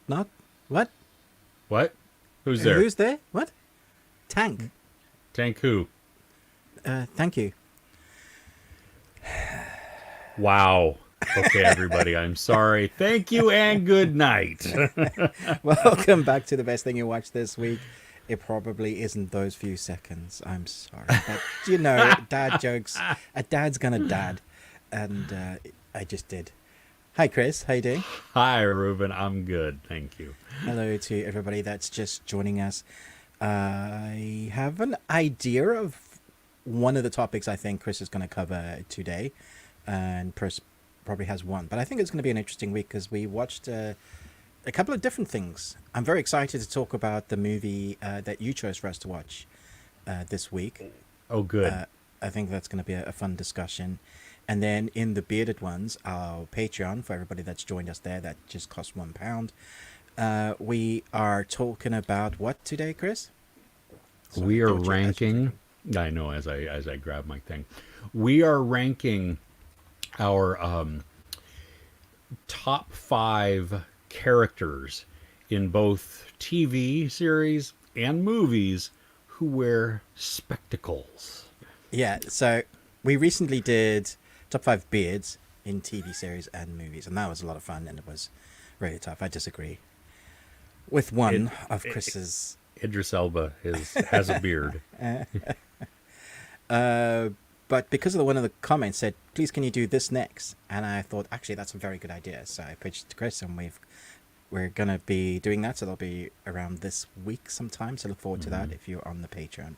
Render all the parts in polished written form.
knock. What? What? Who's there? Who's there? What? Tank. Tank who? Thank you. Wow. Okay, everybody, I'm sorry. Thank you and good night. Welcome back to the best thing you watched this week. It probably isn't those few seconds. I'm sorry. But, dad jokes. A dad's gonna dad. And I just did. Hi, Chris. How you doing? Hi, Ruben. I'm good. Thank you. Hello to everybody that's just joining us. I have an idea of one of the topics I think Chris is going to cover today. And Chris probably has one. But I think it's going to be an interesting week because we watched a couple of different things. I'm very excited to talk about the movie that you chose for us to watch this week. Oh, good. I think that's going to be a fun discussion. And then in the bearded ones, our Patreon, for everybody that's joined us there, that just costs £1. We are talking about what today, Chris? Sorry, we are ranking. I know as I grab my thing, we are ranking our top 5 characters in both TV series and movies who wear spectacles. Yeah, so we recently did top 5 beards in TV series and movies, and that was a lot of fun, and it was really tough. I disagree with one of Chris's. Idris Elba has a beard. But because of one of the comments said, please can you do this next? And I thought, actually, that's a very good idea. So I pitched it to Chris, and we're going to be doing that. So that'll be around this week sometime. So look forward to that if you're on the Patreon.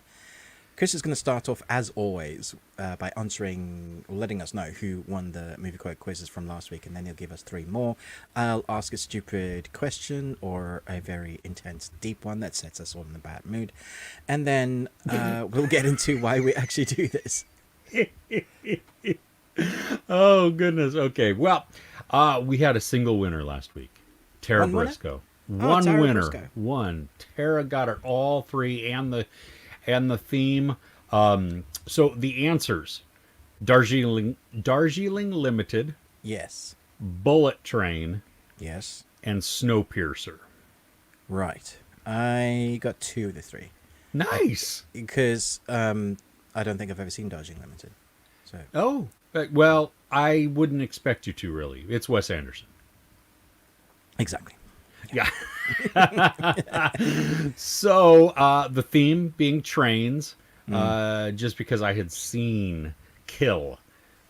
Chris is going to start off, as always, by letting us know who won the movie quote quizzes from last week, and then he'll give us 3 more. I'll ask a stupid question or a very intense, deep one that sets us all in a bad mood, and then we'll get into why we actually do this. Oh, goodness. Okay, well, we had a single winner last week. Tara Briscoe. One Tara winner. Briscoe. One. Tara got it all 3 and the theme. So the answers: Darjeeling Limited, Yes. Bullet Train, Yes. and Snowpiercer. Right. I got 2 of the 3. Nice. Because I don't think I've ever seen Darjeeling Limited. So. Oh, well, I wouldn't expect you to, really. It's Wes Anderson. Exactly. Yeah. So the theme being trains, just because I had seen Kill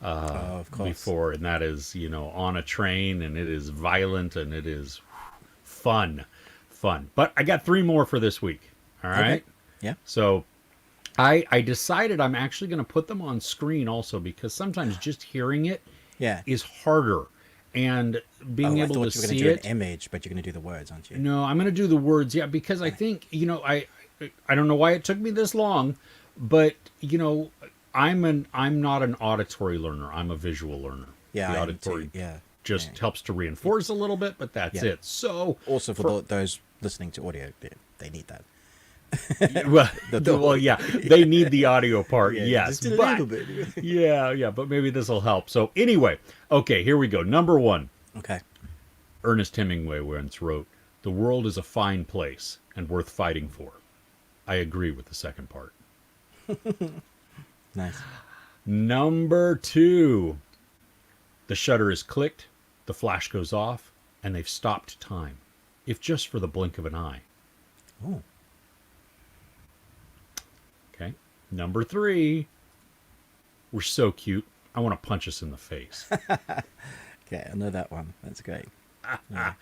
of course. before, and that is, on a train, and it is violent, and it is fun. But I got 3 more for this week. All right. Okay. Yeah. So I decided I'm actually going to put them on screen also, because sometimes just hearing it is harder. And being able to see it. I thought you were going to do an image, but you're going to do the words, aren't you? No, I'm going to do the words, because I think, I don't know why it took me this long, but, I'm not an auditory learner. I'm a visual learner. Yeah, the auditory just helps to reinforce a little bit, but that's it. So also for those listening to audio, they need that. They need the audio part, yes. Just a little bit. But maybe this will help. So anyway, okay, here we go. Number 1. Okay. Ernest Hemingway once wrote, "The world is a fine place and worth fighting for." I agree with the second part. Nice. Number 2. The shutter is clicked, the flash goes off, and they've stopped time, if just for the blink of an eye. Oh. Okay. Number 3. We're so cute, I want to punch us in the face. Okay, I know that one. That's great. Yeah.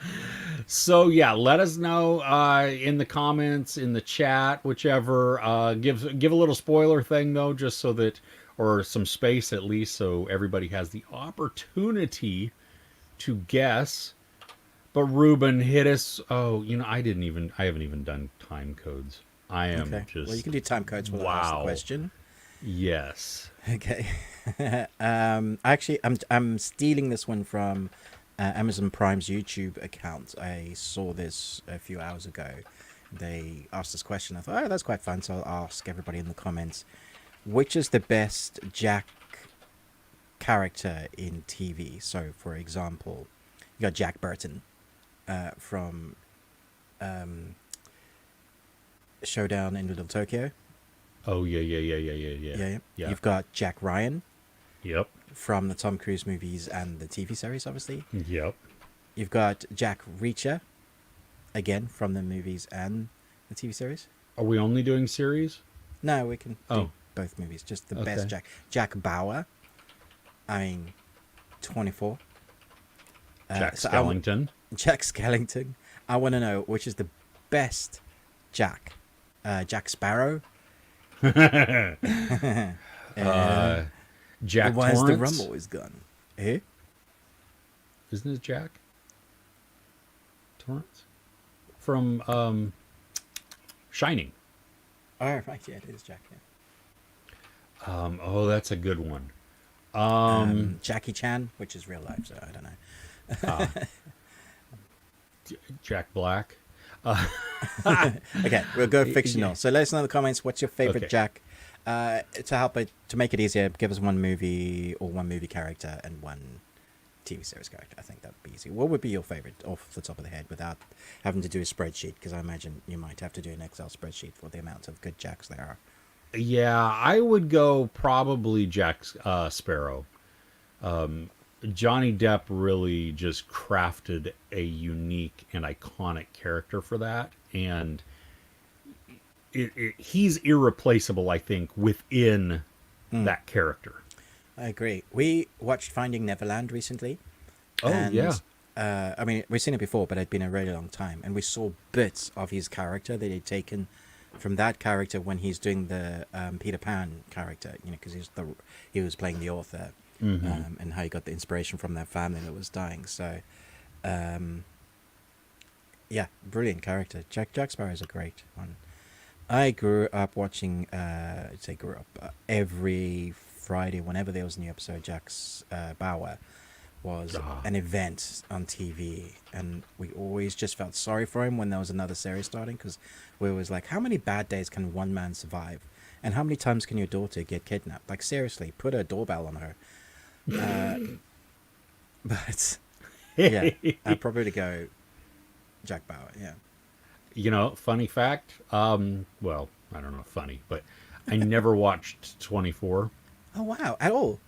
So let us know in the comments, in the chat, whichever. Give a little spoiler thing though, just so that, or some space at least, so everybody has the opportunity to guess. But Ruben, hit us. Oh, I haven't even done time codes. I am just. Well, you can do time codes while I ask the question. Yes. Okay. Actually, I'm stealing this one from Amazon Prime's YouTube account. I saw this a few hours ago. They asked this question. I thought, that's quite fun. So I'll ask everybody in the comments, which is the best Jack character in TV? So, for example, you got Jack Burton from Showdown in Little Tokyo. Oh yeah. Yeah. Yeah. You've got Jack Ryan Yep. from the Tom Cruise movies and the TV series, obviously. Yep. You've got Jack Reacher, again from the movies and the TV series. Are we only doing series? No, we can do Oh. both movies. Just the Okay. best Jack. Jack Bauer. I mean, 24. Jack so Skellington. Jack Skellington. I want to know which is the best Jack. Jack Sparrow. Jack Where's the Torrance. rumble is gone? Eh? Isn't it Jack Torrance from Shining? Oh, right, yeah, it is Jack. Yeah. Oh, that's a good one. Jackie Chan, which is real life, so I don't know. Jack Black. Okay, we'll go fictional. Yeah. So let us know in the comments what's your favorite Okay. Jack. To make it easier, give us one movie or one movie character and one TV series character. I think that would be easy. What would be your favorite off the top of the head without having to do a spreadsheet? Because I imagine you might have to do an Excel spreadsheet for the amount of good Jacks there are. Yeah, I would go probably Jack Sparrow. Johnny Depp really just crafted a unique and iconic character for that, and he's irreplaceable, I think, within that character. I agree. We watched Finding Neverland recently. Oh, yeah. I mean, we've seen it before, but it'd been a really long time, and we saw bits of his character that he'd taken from that character when he's doing the Peter Pan character, you know, because he was playing the author, and how he got the inspiration from that family that was dying. So, yeah, brilliant character. Jack Sparrow is a great one. I grew up watching, every Friday, whenever there was a new episode, Jack's Bauer was an event on TV, and we always just felt sorry for him when there was another series starting, because we was like, how many bad days can one man survive, and how many times can your daughter get kidnapped? Like, seriously, put a doorbell on her. But yeah, I'd probably go Jack Bauer. Yeah. You know, funny fact. Well, I don't know, funny, but I never watched 24. Oh wow! At all?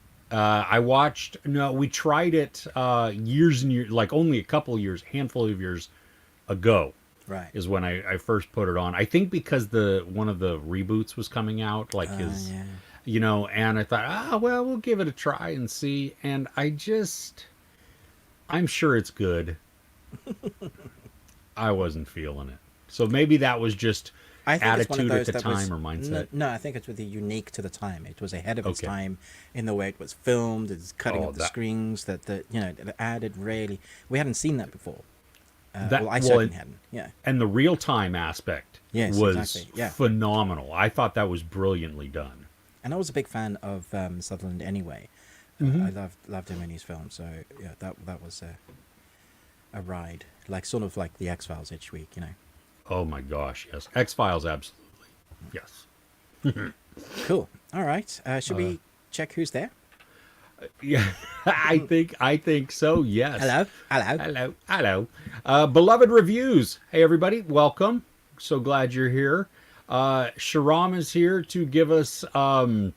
We tried it years and years, like only a couple of years, handful of years ago. Right. Is when I first put it on. I think because one of the reboots was coming out, like his, Yeah. you know, and I thought, well, we'll give it a try and see. And I'm sure it's good. I wasn't feeling it. So maybe that was just I think it's one of attitude at those the that time was, or mindset. No, I think it was unique to the time. It was ahead of its Okay. time in the way it was filmed. It's cutting Oh, up the that- screens. That added really. We hadn't seen that before. I Well, certainly hadn't. Yeah. And the real time aspect Yes, was exactly. Yeah. phenomenal. I thought that was brilliantly done. And I was a big fan of Sutherland anyway. Mm-hmm. I loved him in his films. So yeah, that was a ride, like sort of like the X-Files each week, you know. Oh my gosh, yes. X-Files, absolutely. Yes. Cool. All right. Should we check who's there? Yeah, I think so, yes. Hello. Beloved reviews. Hey, everybody, welcome. So glad you're here. Sharam is here to give us our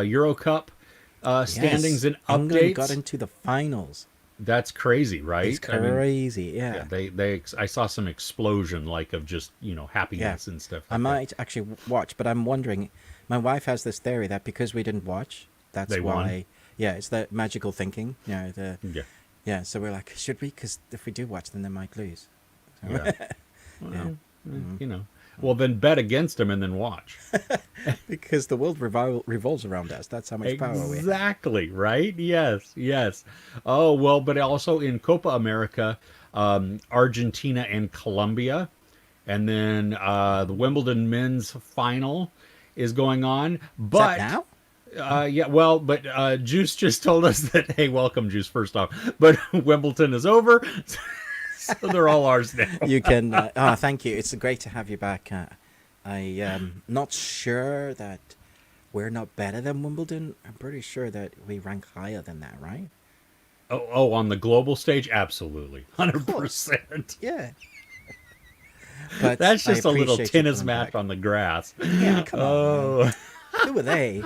Euro Cup standings and England updates. got into the finals. That's crazy, right? It's crazy. Yeah. I saw some explosion, like, of just, happiness and stuff. I might actually watch, but I'm wondering. My wife has this theory that because we didn't watch, that's They why. won? Yeah, it's the magical thinking. Yeah. Yeah. So we're like, should we? Because if we do watch, then they might lose. So, Yeah. yeah. Well, well, then bet against them and then watch. Because the world revolves around us. That's how much power we have. Exactly, right? Yes. Oh, well, but also in Copa America, Argentina and Colombia. And then the Wimbledon men's final is going on. But Is that now? yeah, well, but Juice just told us that, hey, welcome, Juice, first off. But Wimbledon is over. So they're all ours now. You can. Thank you. It's great to have you back. I am not sure that we're not better than Wimbledon. I'm pretty sure that we rank higher than that, right? Oh, on the global stage? Absolutely. 100%. Yeah. But That's I just a little appreciate you tennis coming match back. on the grass. Yeah, come on, man. Oh, Who were they?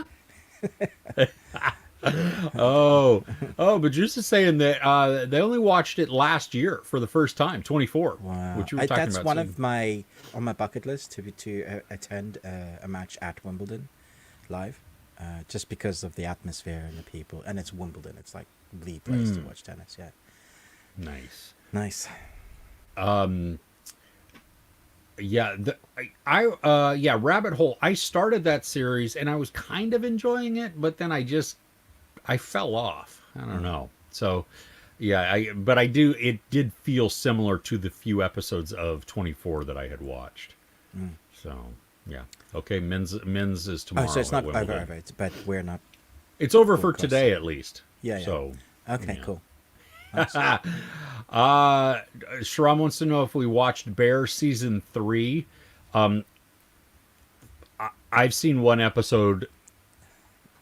oh, oh! But Juice is saying that they only watched it last year for the first time, 24, Wow, which you were talking that's about. one Seeing. of my on my bucket list to attend a match at Wimbledon live, just because of the atmosphere and the people, and it's Wimbledon. It's like the place to watch tennis. Yeah, Nice. nice. Yeah, yeah, Rabbit Hole. I started that series and I was kind of enjoying it, but then I fell off. I don't know. So, yeah, but I do. It did feel similar to the few episodes of 24 that I had watched. So, yeah. Okay, men's is Oh, tomorrow. so it's at not Wimbledon. over, but we're not. It's over for broadcast. today at least. Yeah, yeah. So, Okay, yeah. cool. Shram wants to know if we watched Bear season 3. I've seen one episode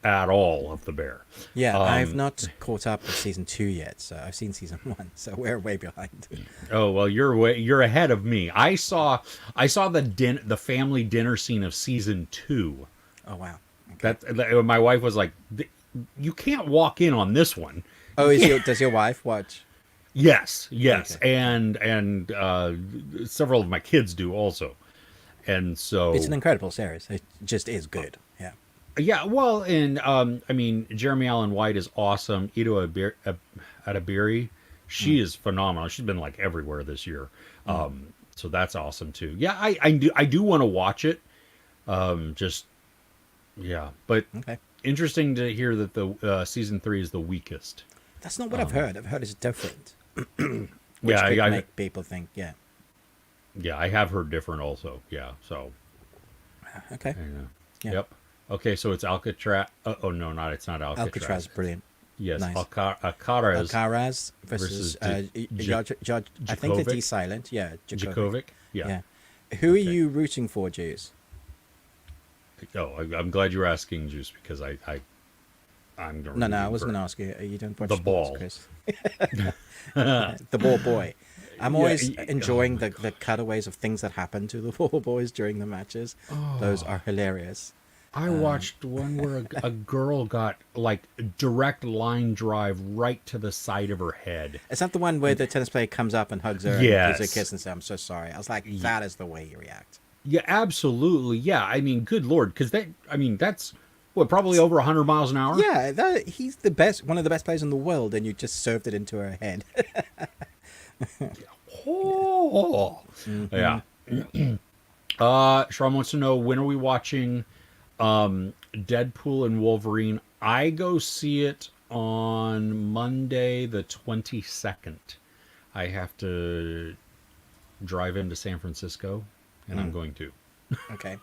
at all of the Bear. Yeah, I've not caught up with season 2 yet, so I've seen season 1, so we're way behind. Oh well, you're ahead of me. I saw the family dinner scene of season 2. Oh wow. Okay. That my wife was like, "You can't walk in on this one." Oh, does your wife watch? Yes, Okay. and several of my kids do also, and so It's an incredible series. It just is good. Yeah. yeah. Well, and I mean, Jeremy Allen White is awesome. Ito Adabiri, she is phenomenal. She's been like everywhere this year, so that's awesome too. Yeah, I do want to watch it. Just yeah, but Okay. interesting to hear that the season 3 is the weakest. That's not what I've heard. I've heard it's different. Which Yeah, could I make people think, yeah. yeah, I have heard different also. Yeah, so Okay. Yeah. yep. Okay, so it's Alcatraz. Oh no, it's not Alcatraz. Alcatraz, brilliant. Yes, Nice. Alcaraz Alcaraz versus Judge. I think the D silent. Yeah, Djokovic. Yeah. Yeah. Who are you rooting for, Juice? Oh, I'm glad you're asking, Juice, because I'm No, I wasn't going to ask you. You don't watch The sports, ball. Chris. The ball boy. I'm always enjoying oh my the cutaways of things that happen to the ball boys during the matches. Those are hilarious. I watched one where a girl got like direct line drive right to the side of her head. Is that the one where the tennis player comes up and hugs her and Yes. gives her a kiss and says, "I'm so sorry"? I was like, that is the way you react. Yeah, absolutely. Yeah, I mean, good lord, because that's what, probably over 100 miles an hour. Yeah, he's the best, one of the best players in the world, and you just served it into her head. Oh, yeah. Shram wants to know, when are we watching Deadpool and Wolverine? I go see it on Monday the 22nd. I have to drive into San Francisco, and I'm going to. Okay.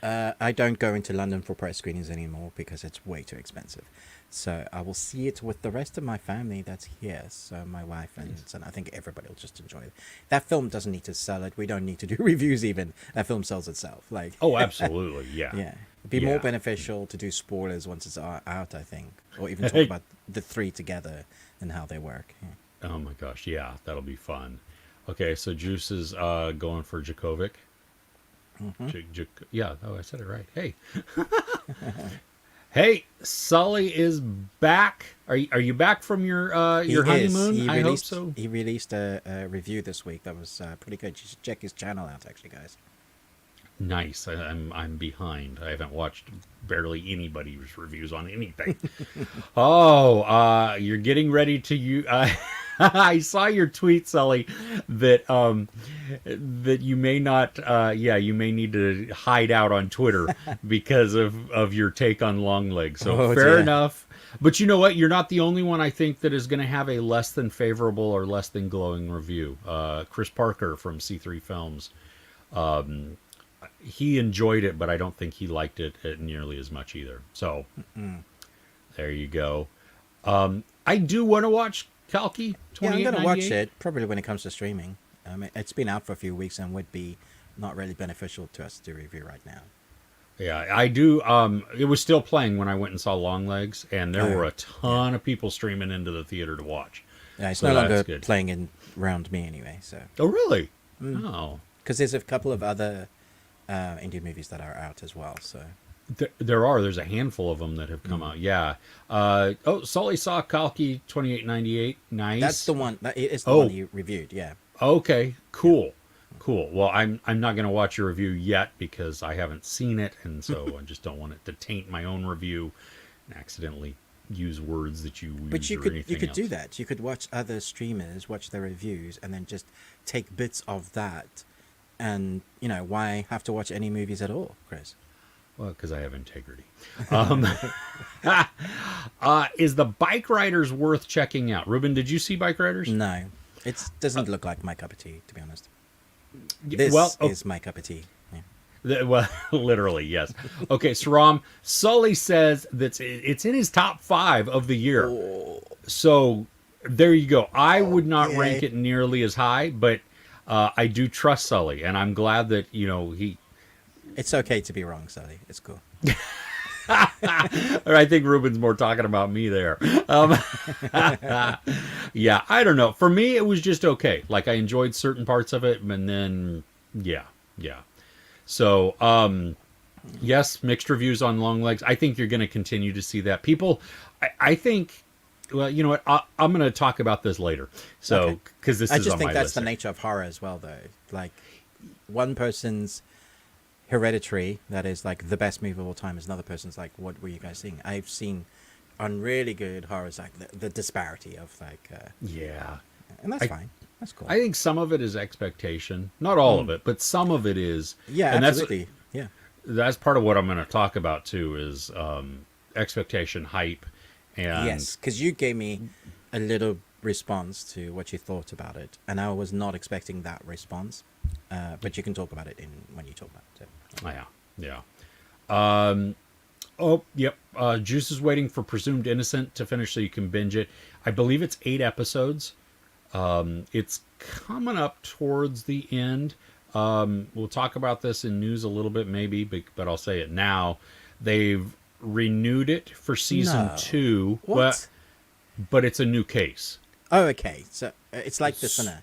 I don't go into London for press screenings anymore because it's way too expensive. So I will see it with the rest of my family that's here. So my wife and son, I think everybody will just enjoy it. That film doesn't need to sell it. We don't need to do reviews even. That film sells itself. Like, Oh, absolutely. Yeah. yeah. It'd be more beneficial to do spoilers once it's out, I think. Or even talk about the three together and how they work. Yeah. Oh my gosh. Yeah, that'll be fun. Okay, so Juice is going for Djokovic. Yeah, oh, I said it right. Hey. Hey, Sully is back. Are you back from your honeymoon? I hope so. He released a review this week that was pretty good. You should check his channel out, actually, guys. Nice. I'm behind. I haven't watched barely anybody's reviews on anything. Oh, you're getting ready to I saw your tweet, Sully, that that you may not you may need to hide out on Twitter because of your take on Longlegs. So fair enough. But you know what? You're not the only one, I think, that is going to have a less than favorable or less than glowing review. Chris Parker from C3 Films. He enjoyed it, but I don't think he liked it nearly as much either. So there you go. I do want to watch Kalki 2898. Yeah, I'm going to watch it, probably when it comes to streaming. It's been out for a few weeks and would be not really beneficial to us to review right now. Yeah, I do. It was still playing when I went and saw Longlegs, and there were a ton of people streaming into the theater to watch. Yeah, it's So no that's longer good. playing around me anyway. So Oh, really? Oh. Because there's a couple of other indie movies that are out as well. So There's a handful of them that have come out. Yeah. Sully saw Kalki 2898. Nice. that's the one. That is the one you reviewed. Yeah. Okay. Cool. Cool. Well, I'm not going to watch your review yet because I haven't seen it, and so I just don't want it to taint my own review and accidentally use words that you use. But you or could anything else. do that. You could watch other streamers, watch their reviews, and then just take bits of that. And why have to watch any movies at all, Chris? Well, because I have integrity. Is the Bike Riders worth checking out? Ruben, did you see Bike Riders? No, it doesn't look like my cup of tea, to be honest. This is my cup of tea. Yeah. Well, literally, yes. Okay, Saram, Sully says that it's in his top 5 of the year. Oh. So there you go. I would not Okay. rank it nearly as high, but I do trust Sully, and I'm glad that he. It's okay to be wrong, Sally. It's cool. Or I think Ruben's more talking about me there. Yeah, I don't know. For me, it was just okay. Like I enjoyed certain parts of it, and then yeah. So yes, mixed reviews on Longlegs. I think you're going to continue to see that. People, I think. Well, you know what? I'm going to talk about this later. So because this I is just on think my that's list the here. nature of horror as well, though. Like one person's Hereditary, that is like the best movie of all time, is another person's like, what were you guys seeing? I've seen on really good horrors like the disparity of like Yeah. and that's fine. That's cool. I think some of it is expectation. Not all of it, but some of it is. Yeah, and absolutely. That's part of what I'm going to talk about too is expectation, hype, and Yes, because you gave me a little response to what you thought about it, and I was not expecting that response. But you can talk about it when you talk about it. Yeah. Yep. Juice is waiting for Presumed Innocent to finish so you can binge it. I believe it's 8 episodes. It's coming up towards the end. We'll talk about this in news a little bit, maybe, but I'll say it now. They've renewed it for season 2. What? But it's a new case. Oh, okay. So it's like The Sinner.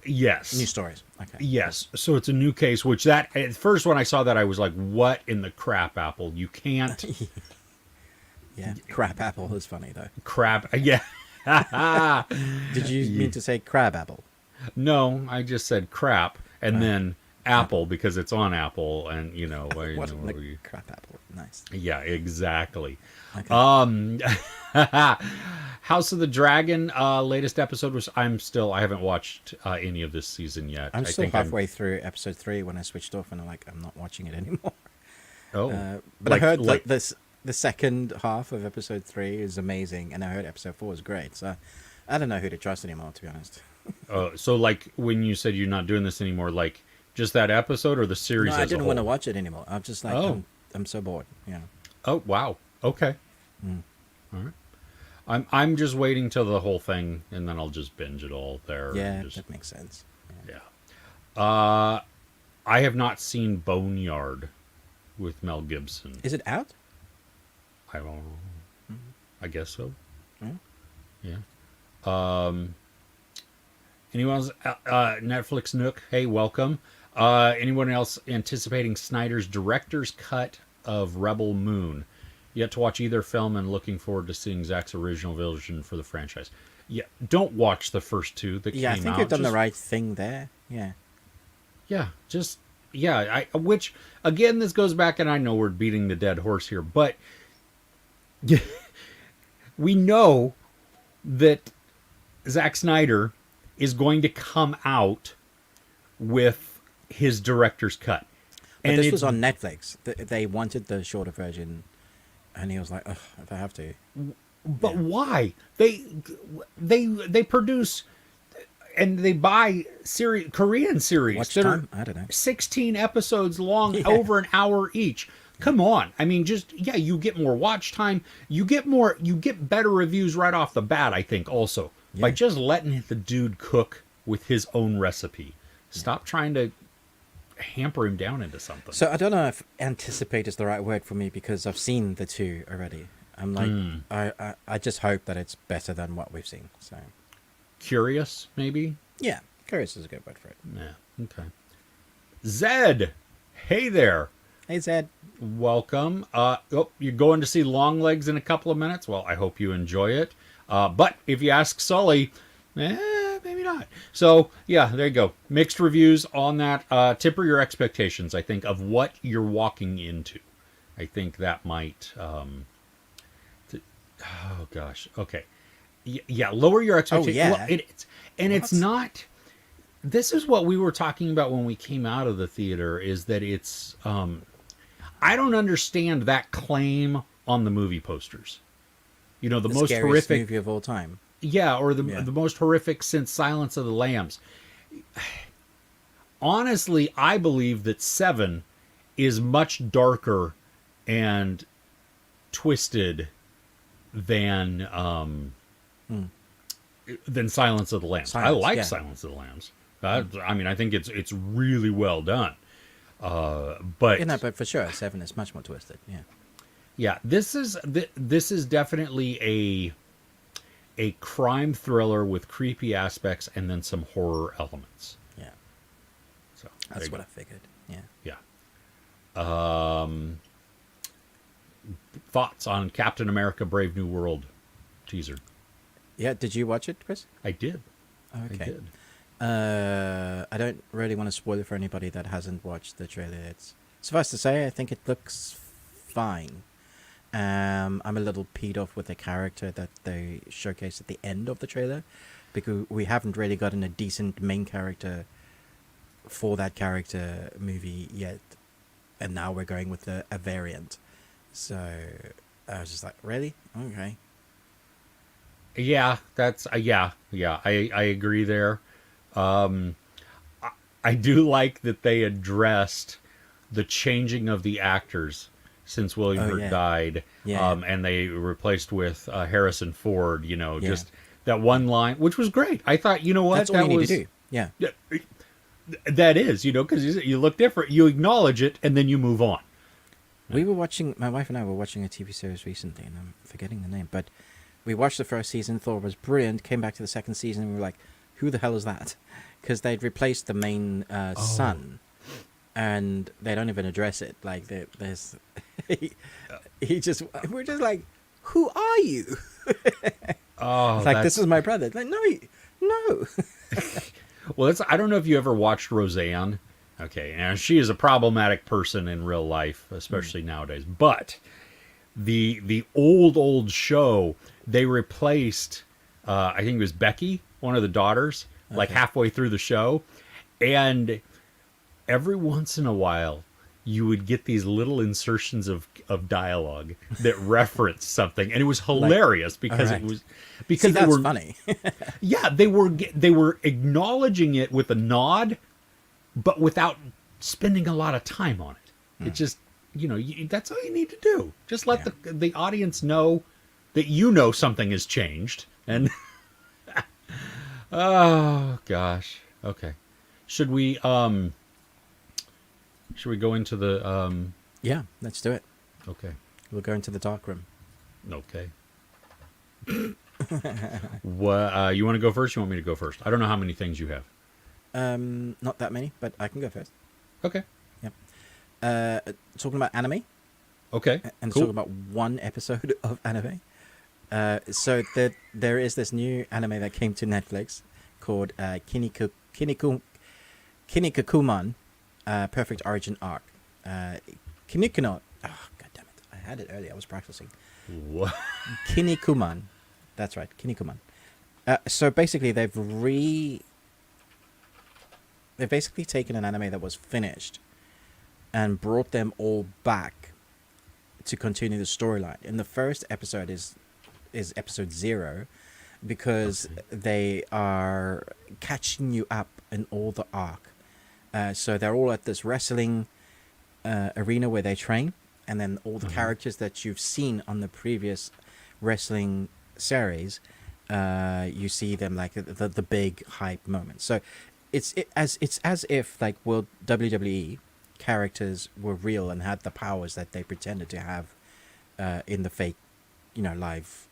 Yes. New stories. Okay. Yes. So it's a new case, which that at first when I saw that I was like, what in the crap apple? You can't Yeah. Crap apple is funny though. crap. Yeah. Did you mean to say crab apple? No, I just said crap and then apple because it's on Apple and What the crap apple? Nice. yeah, exactly. Okay. House of the Dragon latest episode was I haven't watched any of this season yet. I'm I still think halfway through episode 3 when I switched off, and I'm not watching it anymore. But like- I heard like- the second half of episode 3 is amazing, and I heard episode 4 is great. So I don't know who to trust anymore, to be honest. so like when you said you're not doing this anymore, like just that episode or the series? No, as I a didn't whole? want to watch it anymore. I'm just like, Oh. I'm so bored. Yeah. Oh wow. Okay. All right. I'm just waiting till the whole thing, and then I'll just binge it all there. Yeah, and just, that makes sense. yeah. I have not seen Boneyard with Mel Gibson. Is it out? I don't know. I guess so. Mm. Yeah. Anyone else? Netflix Nook. Hey, welcome. Anyone else anticipating Snyder's director's cut of Rebel Moon? Yet to watch either film and looking forward to seeing Zach's original version for the franchise. Yeah, don't watch the first 2 that Yeah, I came think out. you've done the Just- right thing there. Yeah. Yeah, just yeah. Which again, this goes back, and I know we're beating the dead horse here, but we know that Zack Snyder is going to come out with his director's cut. But And this it- was on Netflix. They wanted the shorter version, and he was like, ugh, if I have to. But why? They produce and they buy Korean series Watch that are time? I don't know. 16 episodes long, Yeah. over an hour each. Come on. I mean, just you get more watch time. You get better reviews right off the bat, I think, also. By Yeah. just letting the dude cook with his own recipe. Stop trying to hamper him down into something. So I don't know if anticipate is the right word for me because I've seen the 2 already. I'm like, I just hope that it's better than what we've seen. So Curious, maybe? yeah, curious is a good word for it. Yeah. Okay. Zed, hey there. Hey Zed. Welcome. You're going to see Longlegs in a couple of minutes. Well, I hope you enjoy it. But if you ask Sully, maybe not. So yeah, there you go. Mixed reviews on that. Temper your expectations, I think, of what you're walking into. I think that might. Oh gosh. Okay. Yeah. Lower your expectations. yeah. Well, it's not. This is what we were talking about when we came out of the theater. Is that it's. I don't understand that claim on the movie posters. You know, the most scariest horrific movie of all time. Yeah, or the most horrific since Silence of the Lambs. Honestly, I believe that 7 is much darker and twisted than Silence of the Lambs. I like Silence of the Lambs. I mean, I think it's really well done. But but for sure, 7 is much more twisted. Yeah. Yeah, this is definitely a crime thriller with creepy aspects and then some horror elements. Yeah. So That's what I figured. Yeah. Yeah. Thoughts on Captain America: Brave New World teaser? Yeah. Did you watch it, Chris? I did. Okay. I did. I don't really want to spoil it for anybody that hasn't watched the trailer. It's suffice to say, I think it looks fine. I'm a little peed off with the character that they showcased at the end of the trailer, because we haven't really gotten a decent main character for that character movie yet, and now we're going with a variant. So I was just like, really? Okay. Yeah, that's yeah. I agree there. I do like that they addressed the changing of the actors since William Hurt died, and they replaced with Harrison Ford. You know, just that one line, which was great. I thought, you know what, that's all you need to do. Yeah, that is, you know, because you look different, you acknowledge it, and then you move on. We were watching. My wife and I were watching a TV series recently, and I'm forgetting the name, but we watched the first season, thought it was brilliant. Came back to the second season, and we were like, "Who the hell is that?" Because they'd replaced the main son. And they don't even address it. Like there's, he just, we're just like, who are you? It's like, this is my brother. Like, no. Well, I don't know if you ever watched Roseanne. Okay, and she is a problematic person in real life, especially nowadays. But the old show, they replaced, I think it was Becky, one of the daughters, like halfway through the show, and every once in a while, you would get these little insertions of dialogue that referenced something, and it was hilarious because it was because they were funny. Yeah, they were acknowledging it with a nod, but without spending a lot of time on it. It just, you know, that's all you need to do. Just let the audience know that you know something has changed, and oh gosh, okay, should we go into the Yeah, let's do it. Okay. We'll go into the dark room. Okay. What you want to go first? You want me to go first? I don't know how many things you have. Not that many, but I can go first. Okay. Yeah. Talking about anime. Okay. And cool. talking about one episode of anime. So there is this new anime that came to Netflix called Kinnikuman. Perfect Origin Arc. Kinnikuman. Oh, God damn it. I had it earlier. I was practicing. What? Kinnikuman. That's right. Kinnikuman. So basically, they've basically taken an anime that was finished and brought them all back to continue the storyline. And the first episode is episode 0, because they are catching you up in all the arc. So they're all at this wrestling arena where they train, and then all the characters that you've seen on the previous wrestling series, you see them like the big hype moments. So it's as if like World WWE characters were real and had the powers that they pretended to have in the fake, live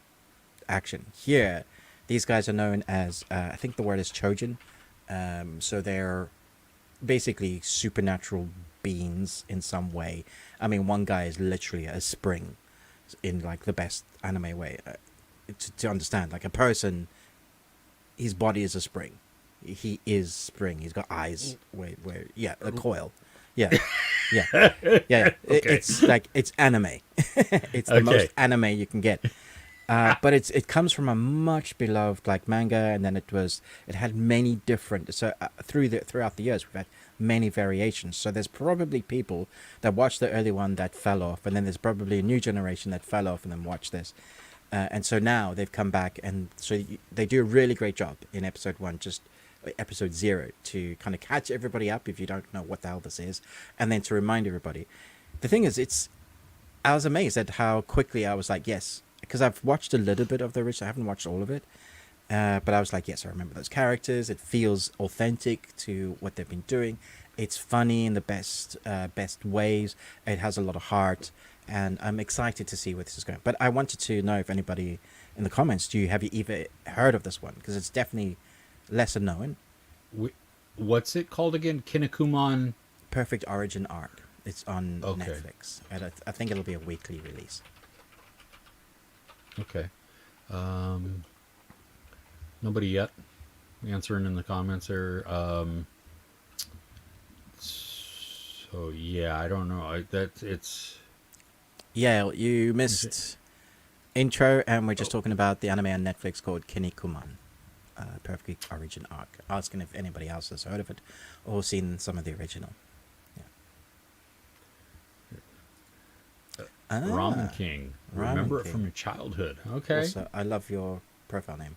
action. Here, these guys are known as I think the word is Chojin. So basically supernatural beings in some way. I mean, one guy is literally a spring, in like the best anime way to understand. Like a person, his body is a spring. He is spring. He's got eyes. Where yeah, a coil. Yeah, yeah, yeah. Okay. It's like it's anime. It's the most anime you can get. But it comes from a much beloved like manga, and then it had many different throughout the years we've had many variations. So there's probably people that watched the early one that fell off, and then there's probably a new generation that fell off and then watched this, and so now they've come back, and so they do a really great job in episode 1, just episode 0, to kind of catch everybody up if you don't know what the hell this is, and then to remind everybody. The thing is, I was amazed at how quickly I was like, yes. Because I've watched a little bit of the original, I haven't watched all of it, but I was like, yes, I remember those characters. It feels authentic to what they've been doing. It's funny in the best ways. It has a lot of heart, and I'm excited to see where this is going. But I wanted to know if anybody in the comments, have you even heard of this one? Because it's definitely lesser known. What's it called again? Kinnikuman? Perfect Origin Arc. It's on Netflix, and I think it'll be a weekly release. Okay. Nobody yet answering in the comments there. So yeah, I don't know. Yeah, you missed intro, and we're just talking about the anime on Netflix called Kinnikuman, Perfect Origin Arc. Asking if anybody else has heard of it or seen some of the original. Ramen King. Remember it from your childhood. Okay. Also, I love your profile name.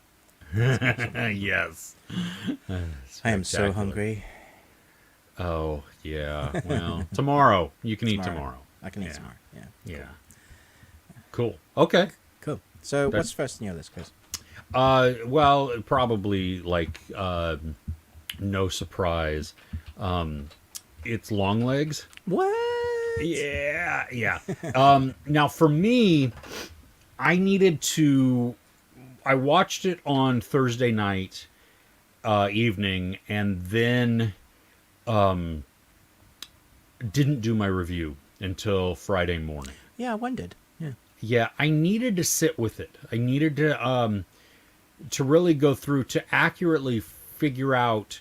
Yes. I am so hungry. Oh, yeah. Well, tomorrow. You can eat tomorrow. I can eat tomorrow. Yeah. Yeah. Cool. Okay. Cool. So what's first on your list, Chris? Well, probably like no surprise. It's Longlegs. What? Yeah. Now, for me, I watched it on Thursday night evening, and then didn't do my review until Friday morning. Yeah, I wondered. Yeah, I needed to sit with it. I needed to really go through to accurately figure out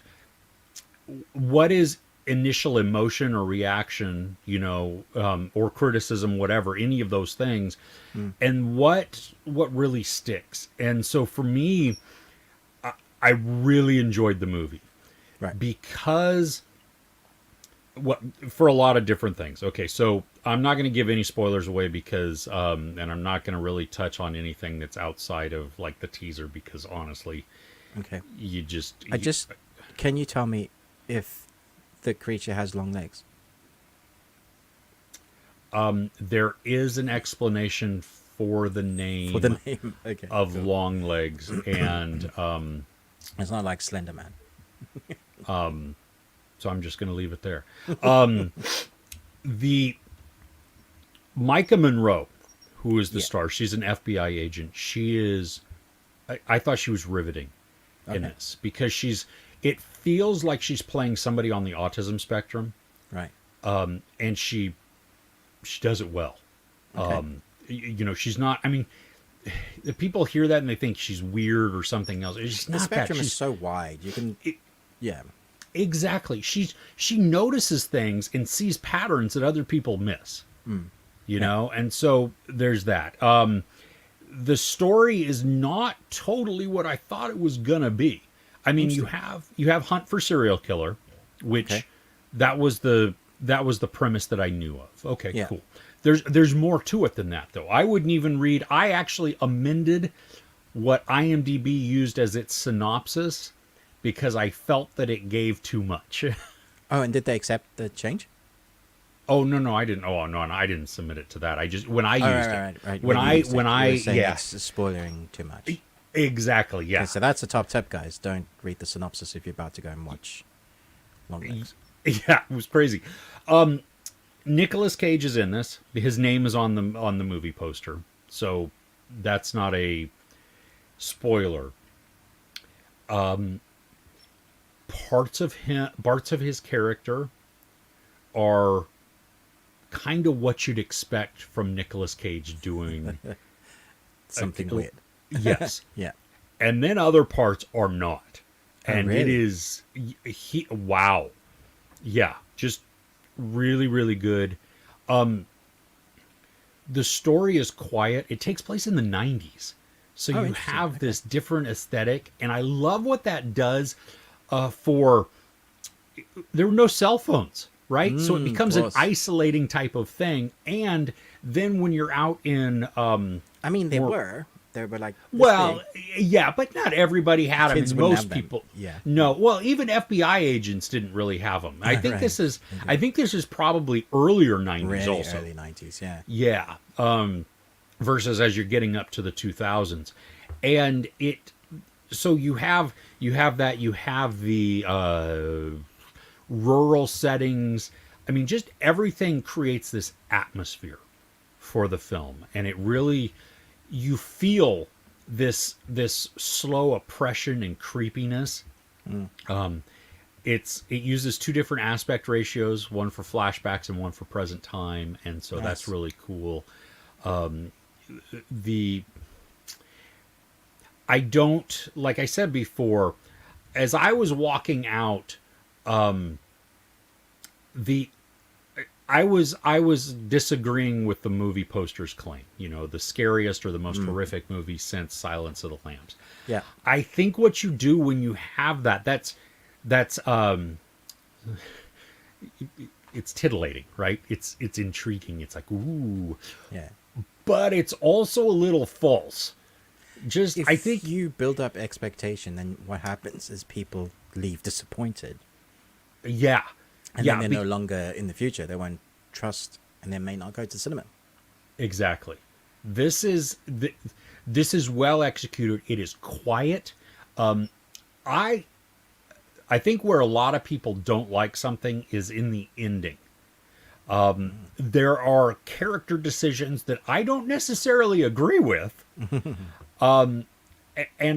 what is initial emotion or reaction, or criticism, whatever, any of those things, and what really sticks. And so for me, I really enjoyed the movie, right? Because for a lot of different things. Okay, so I'm not going to give any spoilers away because, and I'm not going to really touch on anything that's outside of like the teaser because honestly, okay, can you tell me if the creature has long legs? There is an explanation for the name, okay, of cool. Longlegs, and it's not like Slender Man. So I'm just going to leave it there. The Maika Monroe, who is the star, she's an FBI agent. She is. I thought she was riveting in this because it feels like she's playing somebody on the autism spectrum, right? And she does it well. Okay. She's not. I mean, the people hear that and they think she's weird or something else. It's not the spectrum that. is so wide. You can, yeah, exactly. She notices things and sees patterns that other people miss. And so there's that. The story is not totally what I thought it was gonna be. I mean, you have Hunt for Serial Killer, which that was the premise that I knew of. Okay, cool. There's more to it than that, though. I wouldn't even read. I actually amended what IMDb used as its synopsis because I felt that it gave too much. Oh, and did they accept the change? Oh no, I didn't. Oh no, I didn't submit it to that. I just when I used it. Right. When I it's spoiling too much. Exactly. Yeah. Okay, so that's a top tip, guys. Don't read the synopsis if you're about to go and watch Longlegs. Yeah, it was crazy. Nicolas Cage is in this. His name is on the movie poster, so that's not a spoiler. parts of his character are kind of what you'd expect from Nicolas Cage doing Something weird. Yes. Yeah. And then other parts are not. And really? it is wow. Yeah, just really, really good. The story is quiet. It takes place in the 90s. So you have this different aesthetic, and I love what that does for there were no cell phones, right? So it becomes an isolating type of thing. And then when you're out in I mean, they were like this well, big. yeah, but not everybody had them. Kids And wouldn't most have them. people, Yeah. no. Well, even FBI agents didn't really have them. I think Right. this is, I think this is probably earlier '90s Really also. early 90s, yeah. Yeah. Versus as you're getting up to the 2000s, and so you have the rural settings. I mean, just everything creates this atmosphere for the film, and it really, you feel this slow oppression and creepiness. It uses two different aspect ratios, one for flashbacks and one for present time, and so that's really cool. I don't, like I said before, as I was walking out, I was disagreeing with the movie poster's claim. You know, the scariest or the most horrific movie since Silence of the Lambs. Yeah. I think what you do when you have that's it's titillating, right? It's intriguing. It's like, ooh. Yeah. But it's also a little false. Just If I think you build up expectation, then what happens is people leave disappointed. yeah. And yeah, then they're no longer in the future. They won't trust, and they may not go to cinema. Exactly. This is well executed. It is quiet. I think where a lot of people don't like something is in the ending. There are character decisions that I don't necessarily agree with. And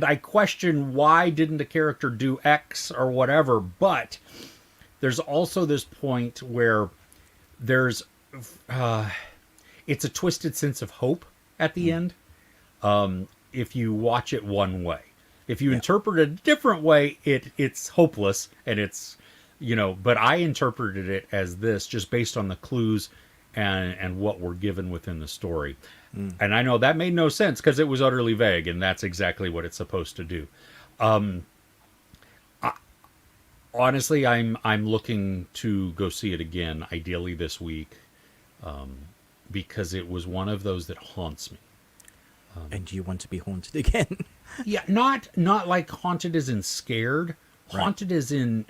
I question why didn't the character do X or whatever, but there's also this point where there's it's a twisted sense of hope at the end if you watch it one way. If you interpret it a different way, it's hopeless, and it's, you know, but I interpreted it as this just based on the clues and what we're given within the story. And I know that made no sense because it was utterly vague, and that's exactly what it's supposed to do. Honestly, I'm looking to go see it again, ideally this week, because it was one of those that haunts me. And do you want to be haunted again? Yeah, not like haunted as in scared. Right. Haunted as in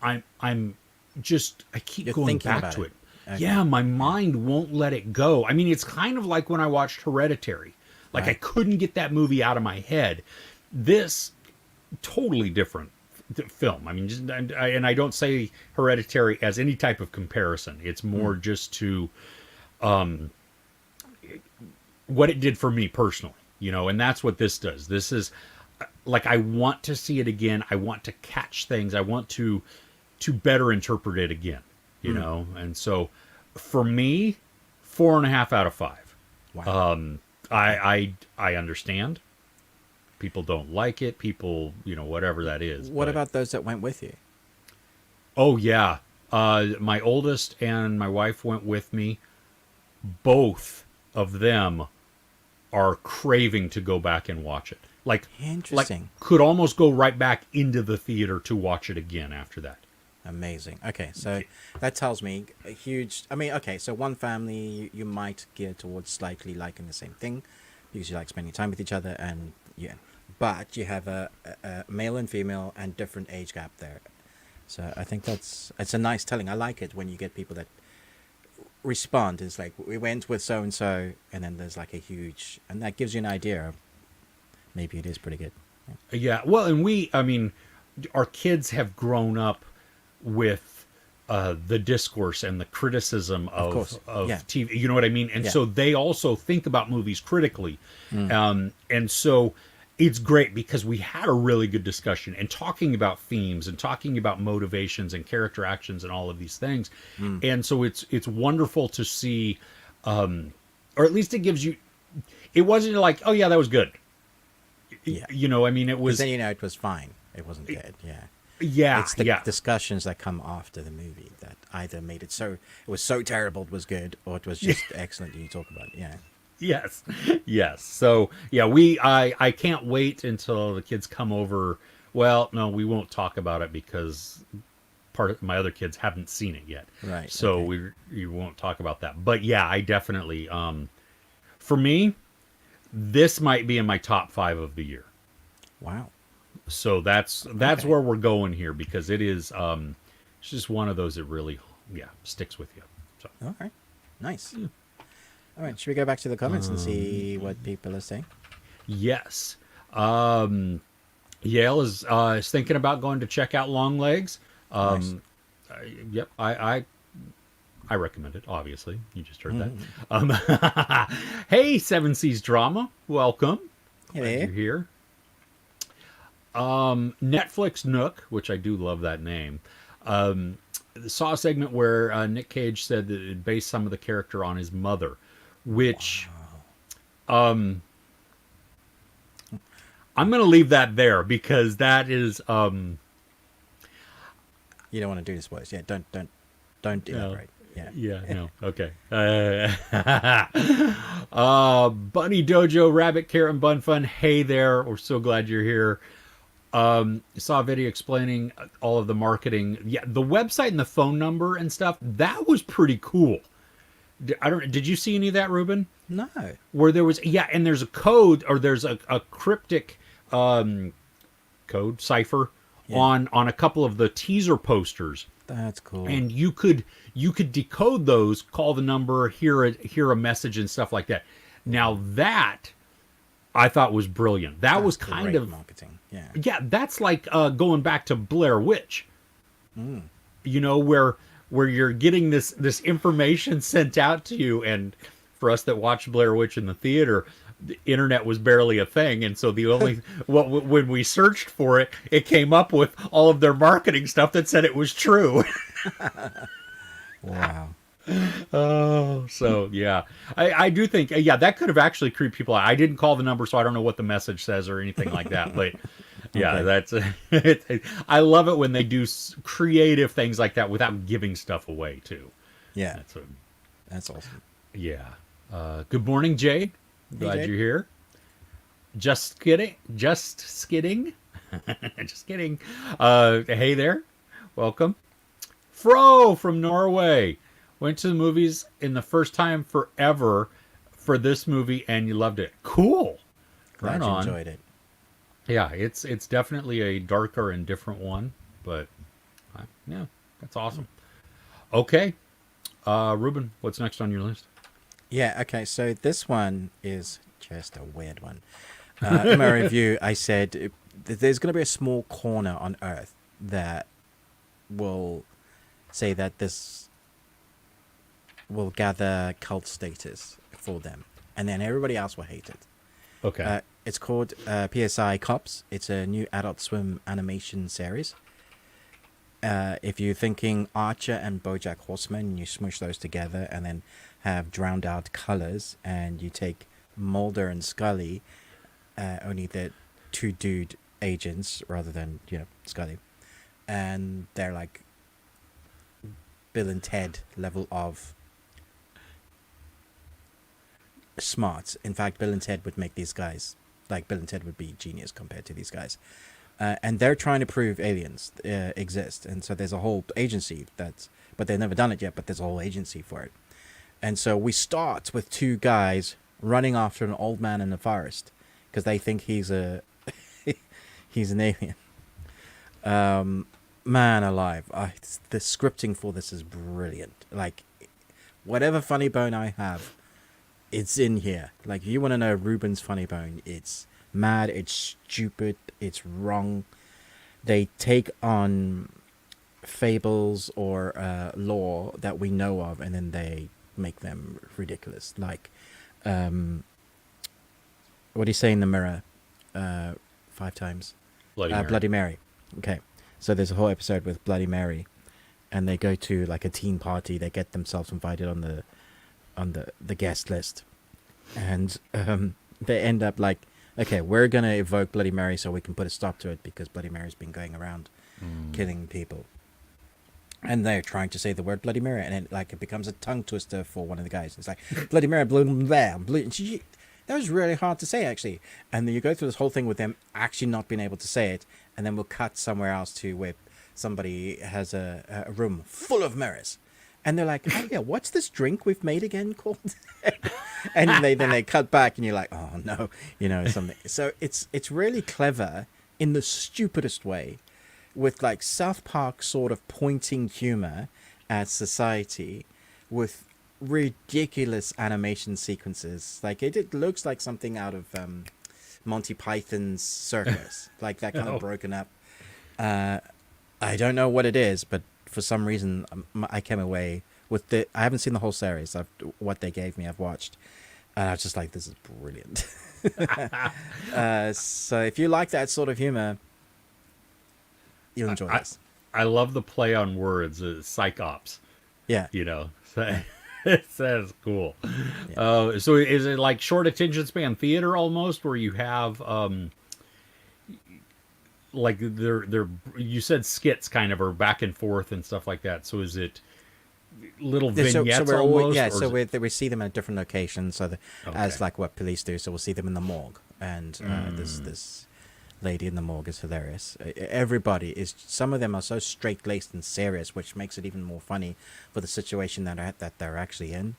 I'm just I keep You're going thinking back about to it. it. Okay. Yeah, my mind won't let it go. I mean, it's kind of like when I watched Hereditary. Like I couldn't get that movie out of my head. This totally different film. I mean, just, and I don't say Hereditary as any type of comparison. It's more just to what it did for me personally, you know, and that's what this does. This is like, I want to see it again. I want to catch things. I want to better interpret it again, you know? And so for me, 4.5 out of 5. Wow. I understand. People don't like it. People, you know, whatever that is. What but- about those that went with you? Oh, yeah. My oldest and my wife went with me. Both of them are craving to go back and watch it. Like Interesting. could almost go right back into the theater to watch it again after that. Amazing. Okay, so that tells me a huge... I mean, okay, so one family you might gear towards slightly liking the same thing because you like spending time with each other, and yeah. But you have a male and female and different age gap there. So I think it's a nice telling. I like it when you get people that respond. It's like, we went with so-and-so, and then there's like a huge... And that gives you an idea of maybe it is pretty good. Yeah, well, and I mean, our kids have grown up with the discourse and the criticism of yeah. TV. You know what I mean? And Yeah. so they also think about movies critically. And so it's great because we had a really good discussion and talking about themes and talking about motivations and character actions and all of these things. Mm. And so it's wonderful to see, or at least it gives you. It wasn't like, oh yeah, that was good. Yeah. You know, I mean, it Because was. then it was fine. It wasn't good. Yeah. Yeah, It's the yeah. discussions that come after the movie that either made it so it was so terrible it was good, or it was just excellent. You talk about, yeah. Yes, yes. So yeah, I can't wait until the kids come over. Well, no, we won't talk about it because part of my other kids haven't seen it yet. Right. So Okay. we won't talk about that. But yeah, I definitely for me, this might be in my top 5 of the year. Wow. So that's Okay. where we're going here because it is it's just one of those that really sticks with you. So All right. Nice. All right. Should we go back to the comments and see what people are saying? yes. Yale is thinking about going to check out Longlegs. Nice. Yep, I recommend it. Obviously, you just heard that. Mhm. Hey, Seven Seas Drama, welcome. Hey Glad there. you're here. Netflix Nook, which I do love that name, saw a segment where Nick Cage said that it based some of the character on his mother, which I'm going to leave that there because that is You don't want to do this, boys. Yeah. Don't no. elaborate. Yeah. Yeah, no. Okay. Bunny Dojo, Rabbit Carrot and Bun Fun. Hey there. We're so glad you're here. Saw a video explaining all of the marketing. Yeah, the website and the phone number and stuff. That was pretty cool. I don't. Did you see any of that, Ruben? No. Where there was and there's a code or there's a cryptic code cipher Yeah. on a couple of the teaser posters, That's cool. and you could decode those, call the number, hear a message and stuff like that. Now that I thought was brilliant. That That's was kind great of marketing. Yeah. yeah. That's like going back to Blair Witch. Mm. You know where you're getting this information sent out to you, and for us that watched Blair Witch in the theater, the internet was barely a thing, and so the only when we searched for it, it came up with all of their marketing stuff that said it was true. Wow. Oh, so yeah, I do think that could have actually creeped people out. I didn't call the number, so I don't know what the message says or anything like that. But yeah, Okay. that's I love it when they do creative things like that without giving stuff away too. Yeah. That's a, That's awesome. yeah. Good morning, Jay. Glad Jay. you're here. Just kidding. Just kidding. Just kidding. Hey there. Welcome. Fro from Norway. Went to the movies in the first time forever for this movie, and you loved it. Cool. Glad Right you on. enjoyed it. Yeah, it's definitely a darker and different one, but yeah, that's awesome. Okay, Ruben, what's next on your list? Yeah, okay, so this one is just a weird one. In my review, I said there's going to be a small corner on Earth that will say that this will gather cult status for them, and then everybody else will hate it. Okay. It's called Psi Cops. It's a new Adult Swim animation series. If you're thinking Archer and BoJack Horseman, you smush those together and then have drowned out colors, and you take Mulder and Scully, only they're two dude agents rather than Scully, and they're like Bill and Ted level of smart. In fact, Bill and Ted would make these guys like Bill and Ted would be genius compared to these guys. And they're trying to prove aliens exist, and so there's a whole agency but they've never done it yet. But there's a whole agency for it, and so we start with two guys running after an old man in the forest because they think he's he's an alien. Man alive, the scripting for this is brilliant. Like, whatever funny bone I have, it's in here. Like, if you want to know Ruben's funny bone, it's mad, it's stupid, it's wrong. They take on fables or lore that we know of, and then they make them ridiculous. Like, what do you say in the mirror? 5 times? Bloody Mary. Bloody Mary. Okay, so there's a whole episode with Bloody Mary, and they go to like a teen party. They get themselves invited on the guest list, and they end up like, okay, we're gonna evoke Bloody Mary so we can put a stop to it because Bloody Mary's been going around killing people. And they're trying to say the word Bloody Mary, and it becomes a tongue twister for one of the guys. It's like Bloody Mary, blah, blah, blah. That was really hard to say, actually. And then you go through this whole thing with them actually not being able to say it, and then we'll cut somewhere else to where somebody has a room full of mirrors, and they're like, "Oh yeah, what's this drink we've made again called?" And then they cut back, and you're like, "Oh no," something. So it's really clever in the stupidest way, with like South Park sort of pointing humor at society with ridiculous animation sequences. Like it looks like something out of Monty Python's circus, like that kind of broken up. I don't know what it is, but for some reason I came away with I haven't seen the whole series. What they gave me, I've watched, and I was just like, this is brilliant. So if you like that sort of humor, you'll enjoy this. I love the play on words, Psi Cops. Yeah. It says cool. Yeah. So is it like short attention span theater almost, where you have like they're you said skits kind of are back and forth and stuff like that. So is it little vignettes so almost? Yeah, so we see them at different locations, so as like what police do. So we'll see them in the morgue, and this lady in the morgue is hilarious. Everybody is. Some of them are so straight-laced and serious, which makes it even more funny for the situation that they're actually in.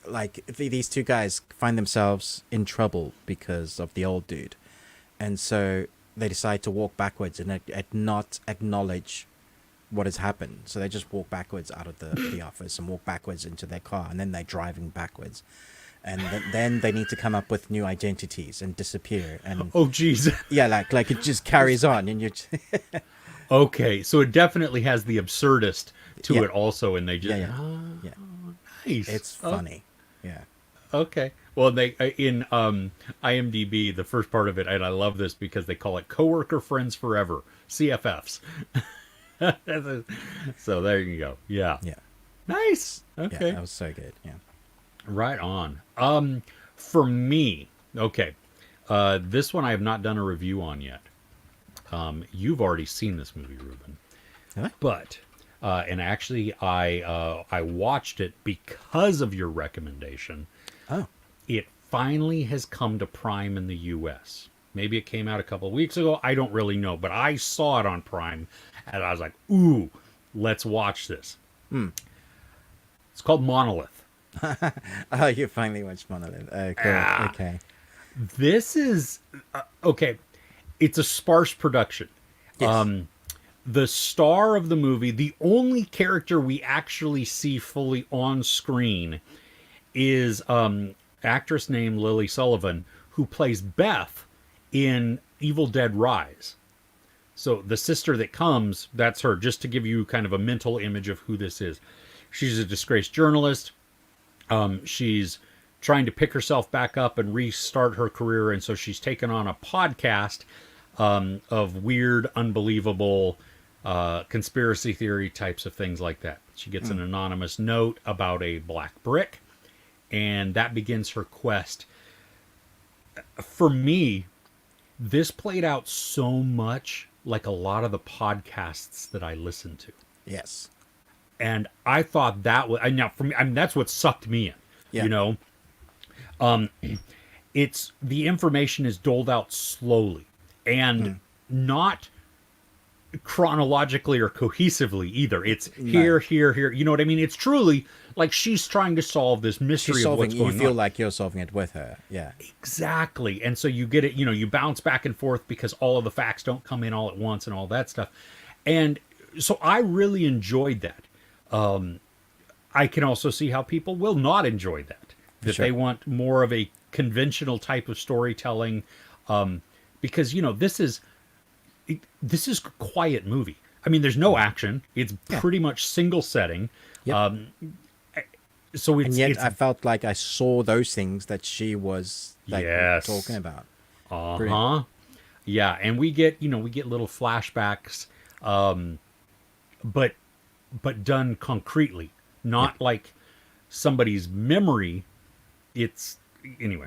Like these two guys find themselves in trouble because of the old dude, and so they decide to walk backwards and not acknowledge what has happened. So they just walk backwards out of the office and walk backwards into their car, and then they're driving backwards. And then they need to come up with new identities and disappear. And oh, geez. Yeah, like it just carries on, and you. Okay, so it definitely has the absurdist to it also, and they just nice. It's funny. Yeah. Okay. Well, they in IMDb, the first part of it, and I love this because they call it Coworker Friends Forever, CFFs. So there you go. Yeah. Yeah. Nice. Okay. Yeah, that was so good. Yeah. Right on. For me, okay, this one I have not done a review on yet. You've already seen this movie, Ruben. Huh? But and actually, I watched it because of your recommendation. Oh. It finally has come to Prime in the U.S. Maybe it came out a couple of weeks ago. I don't really know, but I saw it on Prime, and I was like, "Ooh, let's watch this." It's called Monolith. Oh, you finally watched Monolith. Cool. Okay. This is okay. It's a sparse production. Yes. The star of the movie, the only character we actually see fully on screen, is actress named Lily Sullivan, who plays Beth in Evil Dead Rise. So the sister that comes, that's her, just to give you kind of a mental image of who this is. She's a disgraced journalist. She's trying to pick herself back up and restart her career, and so she's taken on a podcast of weird, unbelievable conspiracy theory types of things like that. She gets an anonymous note about a black brick, and that begins her quest. For me, this played out so much like a lot of the podcasts that I listen to. Yes. And I thought that was, now for me, I mean, that's what sucked me in. Yeah. You know, it's the information is doled out slowly and not chronologically or cohesively either. It's here. You know what I mean? It's truly like she's trying to solve this mystery of what's going on. You feel like you're solving it with her. Yeah. Exactly. And so you get it, you know, you bounce back and forth because all of the facts don't come in all at once and all that stuff. And so I really enjoyed that. I can also see how people will not enjoy that. That they want more of a conventional type of storytelling. Because, you know, this is a quiet movie. I mean, there's no action. It's pretty much single setting. Yep. So it's, and yet I felt like I saw those things that she was like talking about. Brilliant. Uh-huh. Yeah, and we get, we get little flashbacks, um, but done concretely, Yeah. not like somebody's memory. It's anyway.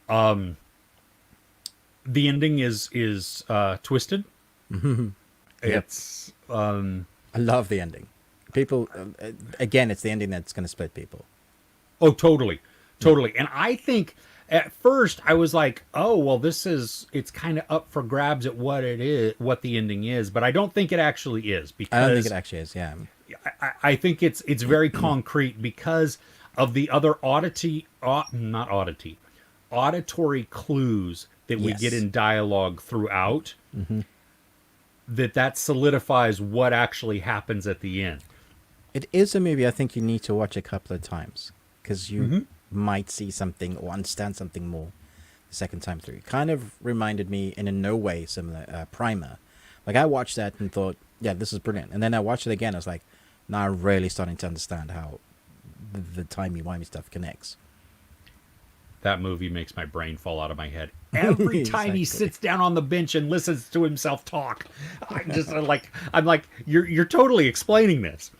Um, the ending is twisted. Yep. It's I love the ending. People, again, it's the ending that's going to split people. oh, totally, totally. And I think at first I was like, oh well, it's kind of up for grabs at what it is, what the ending is, but I don't think it actually is I don't think because it actually is. Yeah. I think it's very concrete because of the other not oddity, auditory clues that we get Yes. in dialogue throughout. That solidifies what actually happens at the end. It is a movie I think you need to watch a couple of times because you might see something or understand something more the second time through. Kind of reminded me in a no way similar Primer. Like I watched that and thought, yeah, this is brilliant. And then I watched it again. I was like, now I'm really starting to understand how the timey-wimey stuff connects. That movie makes my brain fall out of my head every time he Exactly. sits down on the bench and listens to himself talk. I'm like, you're totally explaining this,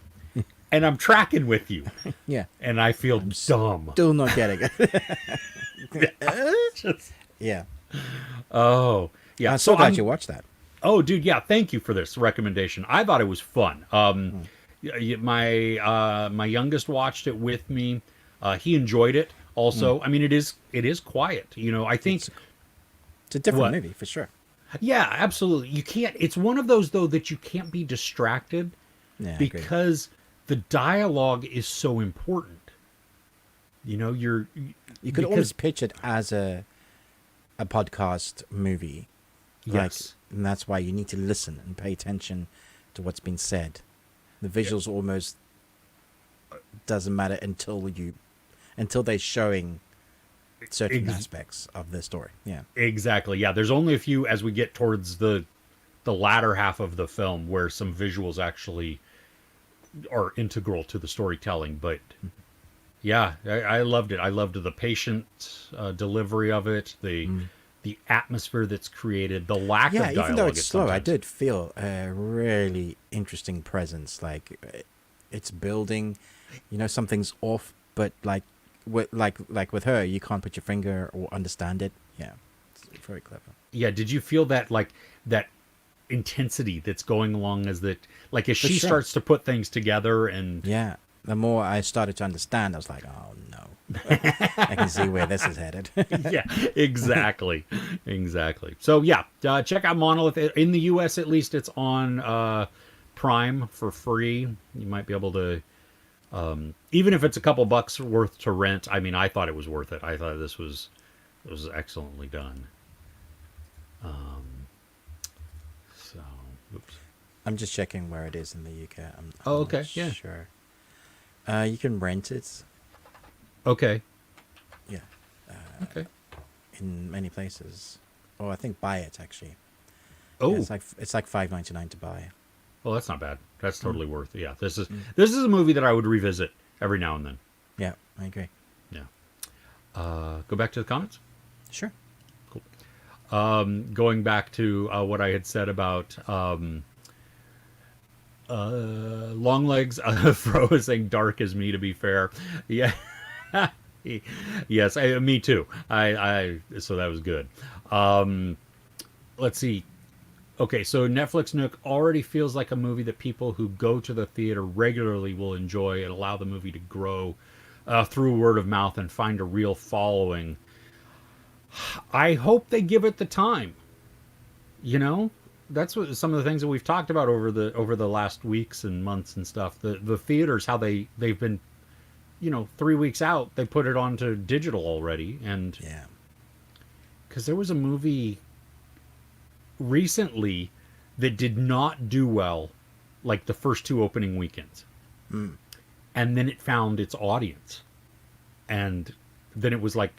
and I'm tracking with you, Yeah. and I feel dumb. Still not getting it. Just- Yeah. oh yeah, I'm so so glad I'm, you watched that. oh dude, yeah, thank you for this recommendation. I thought it was fun. My youngest watched it with me. He enjoyed it. Also, I mean, it is quiet. I think It's a different what? movie for sure. Yeah, absolutely. You can't. It's one of those though that you can't be distracted Yeah, I agree. because the dialogue is so important. You're You could because almost pitch it as a podcast movie. yes, And that's why you need to listen and pay attention to what's been said. The visuals almost doesn't matter until they're showing certain Ex- aspects of the story. Yeah. exactly. Yeah, there's only a few as we get towards the latter half of the film where some visuals actually are integral to the storytelling. But yeah, I loved it. I loved the patient delivery of it, the atmosphere that's created, the lack Yeah, of dialogue. even though it's at slow, I sometimes. did feel a really interesting presence. Like it's building, something's off, but like with her, you can't put your finger or understand it. Yeah, it's very clever. Yeah, did you feel that that intensity that's going along as as For she sure. starts to put things together and Yeah, the more I started to understand, I was like, oh no, I can see where this is headed. yeah, exactly. Exactly. So yeah, check out Monolith in the US at least. It's on Prime for free. You might be able to even if it's a couple bucks worth to rent. I mean, I thought it was worth it. I thought it was excellently done. So, oops. I'm just checking where it is in the UK. I'm Oh, not okay, yeah. sure. You can rent it. Okay. Yeah, Okay. in many places. Oh, I think buy it actually. Oh, Yeah, it's like $5.99 to buy. well, that's not bad. That's totally worth it. Yeah, this is a movie that I would revisit every now and then. Yeah, I agree. Yeah. Go back to the comments. Sure. Cool. Going back to what I had said about Longlegs, Fro is saying dark as me. To be fair, yeah, yes, me too. So that was good. Let's see. Okay, so Netflix Nook already feels like a movie that people who go to the theater regularly will enjoy and allow the movie to grow through word of mouth and find a real following. I hope they give it the time. That's what some of the things that we've talked about over the last weeks and months and stuff. The theaters, how they've been, 3 weeks out, they put it onto digital already, and Yeah. because there was a movie recently that did not do well, like the first two opening weekends, and then it found its audience, and then it was like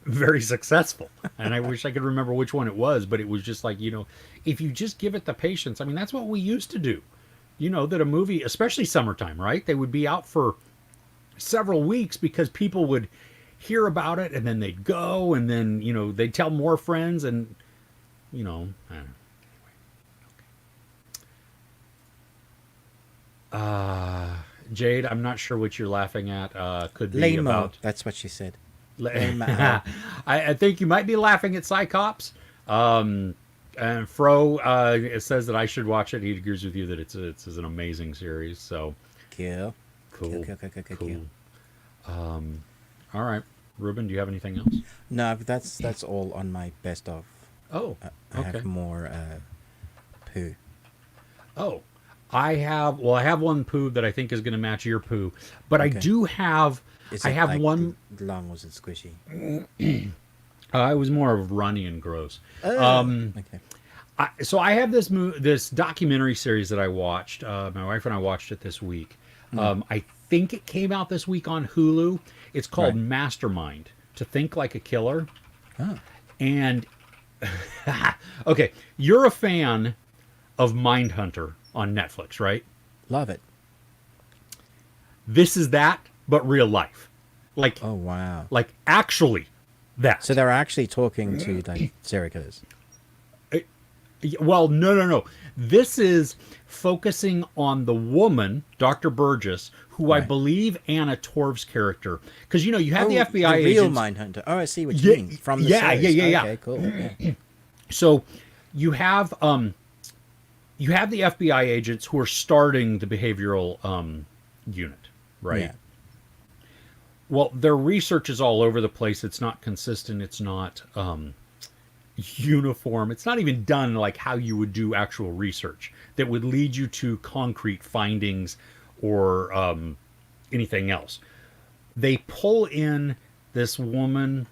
very successful. And I wish I could remember which one it was, but it was just like, if you just give it the patience. I mean, that's what we used to do. That a movie, especially summertime, right? They would be out for several weeks because people would hear about it, and then they'd go, and then they'd tell more friends, and I don't know. Jade, I'm not sure what you're laughing at. Could be Lame-o. about. That's what she said. I think you might be laughing at Psi Cops. And Fro it says that I should watch it. He agrees with you that it's an amazing series. So Cool. cool. Cool. All right, Ruben, do you have anything else? No, that's all on my best of. Oh, I okay. have more poo. Oh, I have one poo that I think is going to match your poo, but Okay. I do have. Is I it have like one. long? Was it squishy? It was more of runny and gross. Okay. So I have this documentary series that I watched. My wife and I watched it this week. I think it came out this week on Hulu. It's called Right. Mastermind, To Think Like a Killer. Oh. And okay, you're a fan of Mindhunter on Netflix, right? Love it. This is that, but real life. Like, Oh wow. like actually that. So they're actually talking to like serial killers. Well, no. This is focusing on the woman, Dr. Burgess, who I Right. believe Anna Torv's character. Because, you have the Oh, FBI the real agents. Mindhunter. Oh, I see what you Yeah, mean. From the yeah, series. yeah. Okay, cool. Yeah. So you have the FBI agents who are starting the behavioral unit, right? Yeah. Well, their research is all over the place. It's not consistent. It's not uniform. It's not even done like how you would do actual research that would lead you to concrete findings or anything else. They pull in this woman,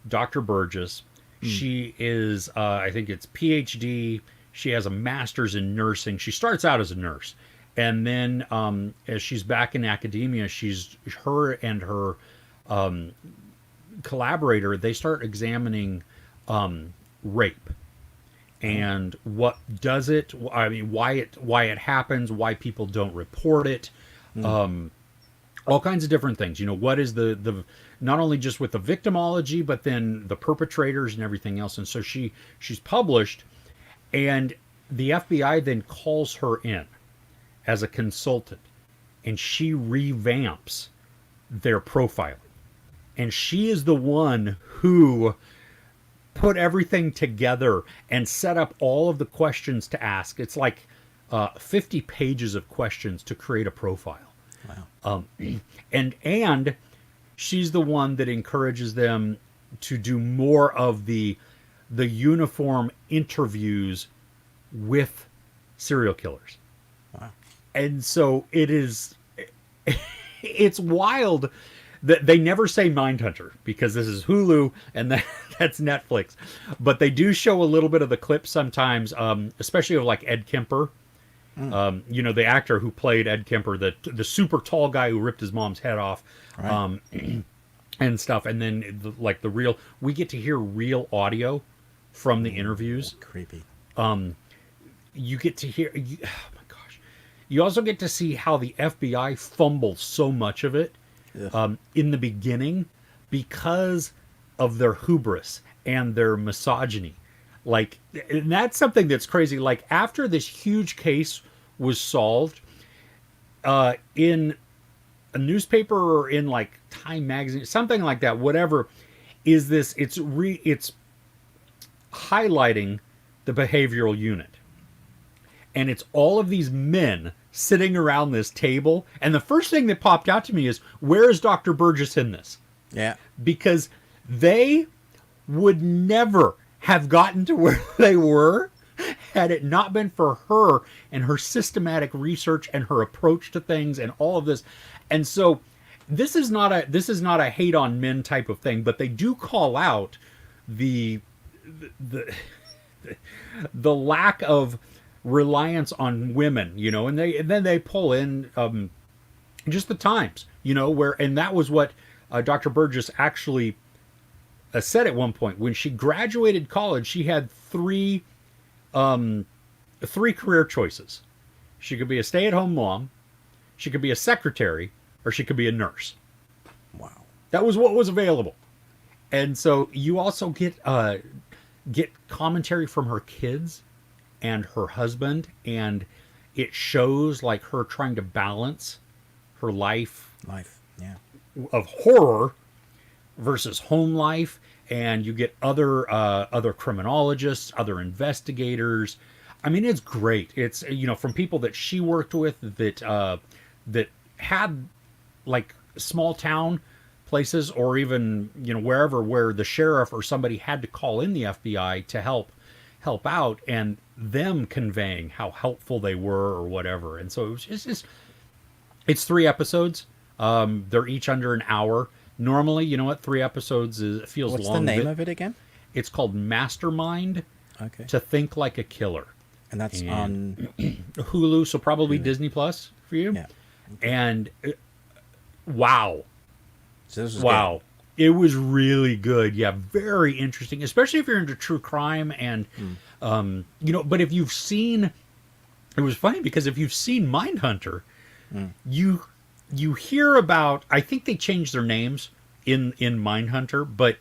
Dr. Burgess. She is, I think it's PhD. She has a master's in nursing. She starts out as a nurse. And then as she's back in academia, her and her collaborator, they start examining rape and what does it. I mean, why it happens, why people don't report it, all kinds of different things. What is the not only just with the victimology, but then the perpetrators and everything else. And so she's published, and the FBI then calls her in as a consultant, and she revamps their profiling. And she is the one who put everything together and set up all of the questions to ask. It's like 50 pages of questions to create a profile. Wow. And she's the one that encourages them to do more of the uniform interviews with serial killers. Wow. And so it's wild that they never say Mindhunter because this is Hulu and that's Netflix. But they do show a little bit of the clips sometimes, especially of like Ed Kemper. The actor who played Ed Kemper, the super tall guy who ripped his mom's head off, Right. and stuff. And then we get to hear real audio from the interviews. Creepy. You get to hear, oh my gosh. You also get to see how the FBI fumbles so much of it in the beginning because of their hubris and their misogyny. And that's something that's crazy. Like, after this huge case was solved, in a newspaper or in like Time magazine, something like that, whatever, it's highlighting the behavioral unit. And it's all of these men sitting around this table. And the first thing that popped out to me is, where is Dr. Burgess in this? Yeah. Because they would never have gotten to where they were had it not been for her and her systematic research and her approach to things and all of this. And so this is not a hate on men type of thing, but they do call out the lack of reliance on women, and then they pull in just the times, and that was what Dr. Burgess actually said at one point. When she graduated college, she had three career choices. She could be a stay-at-home mom, she could be a secretary, or she could be a nurse. Wow. That was what was available. And so you also get commentary from her kids and her husband, and it shows like her trying to balance her life Life, yeah. of horror versus home life, and you get other criminologists, other investigators. I mean, it's great. It's, from people that she worked with that had like small town places, or even wherever, where the sheriff or somebody had to call in the FBI to help out, and them conveying how helpful they were or whatever. And so it's 3 episodes. They're each under an hour. Normally, 3 episodes feels What's long. the name of it again? It's called Mastermind. Okay. To Think Like a Killer. And that's on Hulu, so probably Disney Plus for you. Yeah. And wow. So this is Wow. It was really good. Yeah, very interesting, especially if you're into true crime and but if you've seen, it was funny because if you've seen Mindhunter, you hear about, I think they changed their names in Mindhunter, but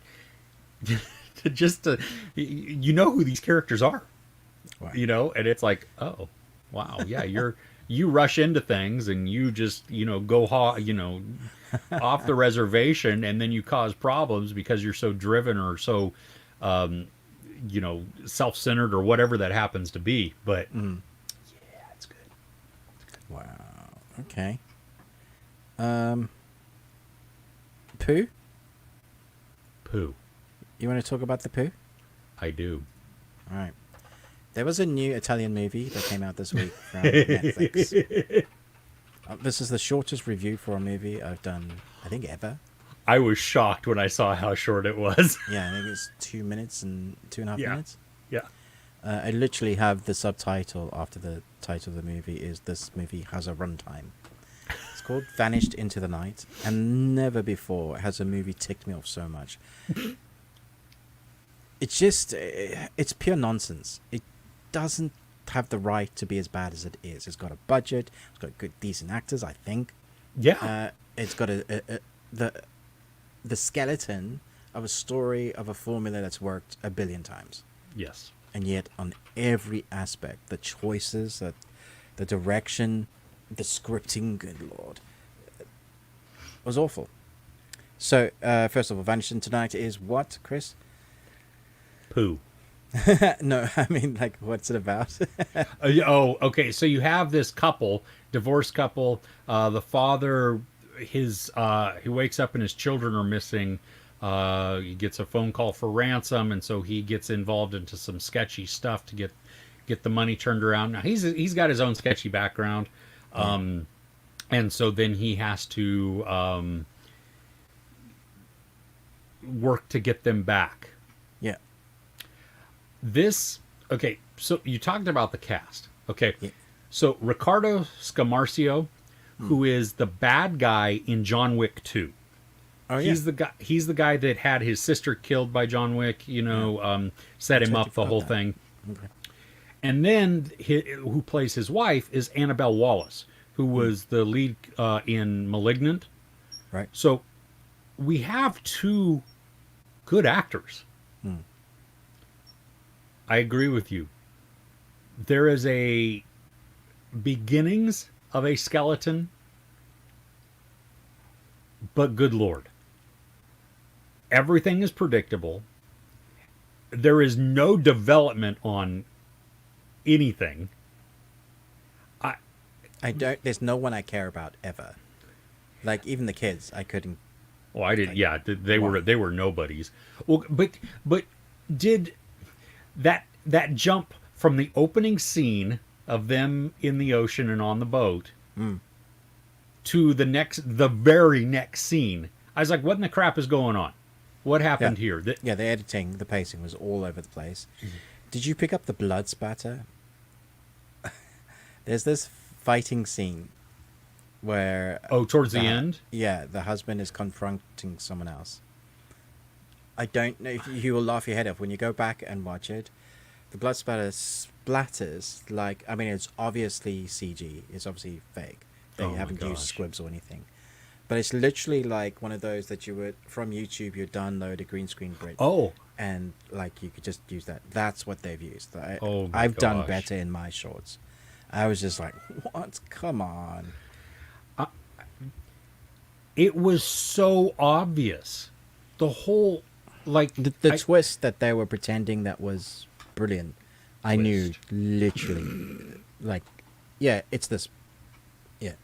just to, who these characters are. Wow. And it's like, oh, wow, yeah, you rush into things and you just, go off the reservation, and then you cause problems because you're so driven or so, self-centered or whatever that happens to be. But yeah, it's good. Wow. Okay. Pooh? Pooh. You want to talk about the Pooh? I do. All right. There was a new Italian movie that came out this week from Netflix. This is the shortest review for a movie I've done, I think, ever. I was shocked when I saw how short it was. Yeah, I think it's 2 minutes and 2.5 minutes. Yeah. I literally have the subtitle after the title of the movie is "This movie has a runtime." It's called Vanished into the Night, and never before has a movie ticked me off so much. It's just, it's pure nonsense. It doesn't have the right to be as bad as it is. It's got a budget. It's got good, decent actors, I think. Yeah. It's got the skeleton of a story of a formula that's worked a billion times. Yes. And yet, on every aspect, the choices, the direction, the scripting, good lord, it was awful. So, first of all, Vanishing Tonight is what, Chris? Pooh. No, I mean, like, what's it about? Okay. So you have this couple, divorced couple. The father, he wakes up and his children are missing. He gets a phone call for ransom, and so he gets involved into some sketchy stuff to get the money turned around. Now he's got his own sketchy background, and so then he has to work to get them back. Yeah. Okay, so you talked about the cast. Okay, Yeah. So Ricardo Scamarcio, who is the bad guy in John Wick 2. Oh, yeah. He's the guy that had his sister killed by John Wick, set him up, the whole thing. Okay. And then who plays his wife is Annabelle Wallace, who was the lead in Malignant. Right. So we have two good actors. I agree with you. There is a beginnings of a skeleton, but good lord. Everything is predictable. There is no development on anything. I don't. There's no one I care about ever. Like even the kids, I couldn't. Well, I did. Like, Yeah, they were nobodies. Well, but did that jump from the opening scene of them in the ocean and on the boat to the very next scene? I was like, what in the crap is going on? What happened here? Yeah, the editing, the pacing was all over the place. Did you pick up the blood spatter? There's this fighting scene where... towards the end? Yeah, the husband is confronting someone else. I don't know if you will laugh your head off when you go back and watch it. The blood splatters like... I mean, it's obviously CG. It's obviously fake. They haven't used squibs or anything. But it's literally like one of those that you would from YouTube. You download a green screen bridge, Oh, and like you could just use that. That's what they've used. oh my I've done gosh. better in my shorts. I was just like, what? Come on. It was so obvious. The whole, like, The twist that they were pretending that was brilliant. I knew literally, like, yeah, it's this. Yeah.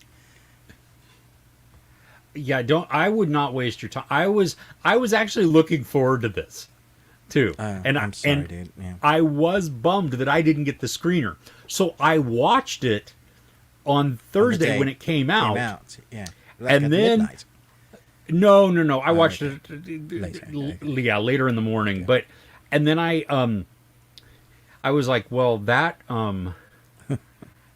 yeah, I would not waste your time. I was actually looking forward to this too. I'm sorry, dude. Yeah. I was bummed that I didn't get the screener. So I watched it on Thursday day when it came out. Yeah. Like And at then midnight. No. I watched okay. it Later, okay. yeah, later in the morning. But and then I was like, well, that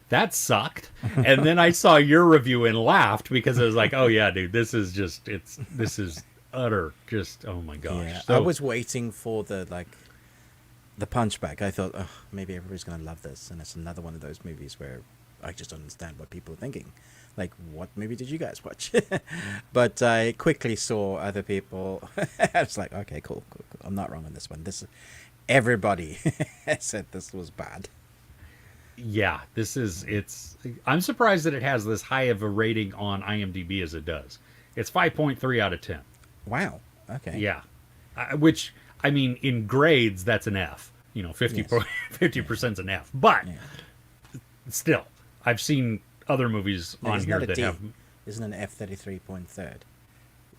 that sucked. And then I saw your review and laughed because I was like, oh yeah, dude, this is utter just oh my gosh. Yeah, So, I was waiting for the punchback. I thought, oh, maybe everybody's gonna love this, and it's another one of those movies where I just don't understand what people are thinking. Like, what movie did you guys watch? But I quickly saw other people. I was like, okay, cool. I'm not wrong on this one. Everybody said this was bad. yeah, I'm surprised that it has this high of a rating on IMDb as it does. It's 5.3 out of 10. Wow. Okay. Yeah. Which, I mean, in grades, that's an F. 50% is an F. But still, I've seen other movies on Isn't here that a that D? have Isn't an F33.3 a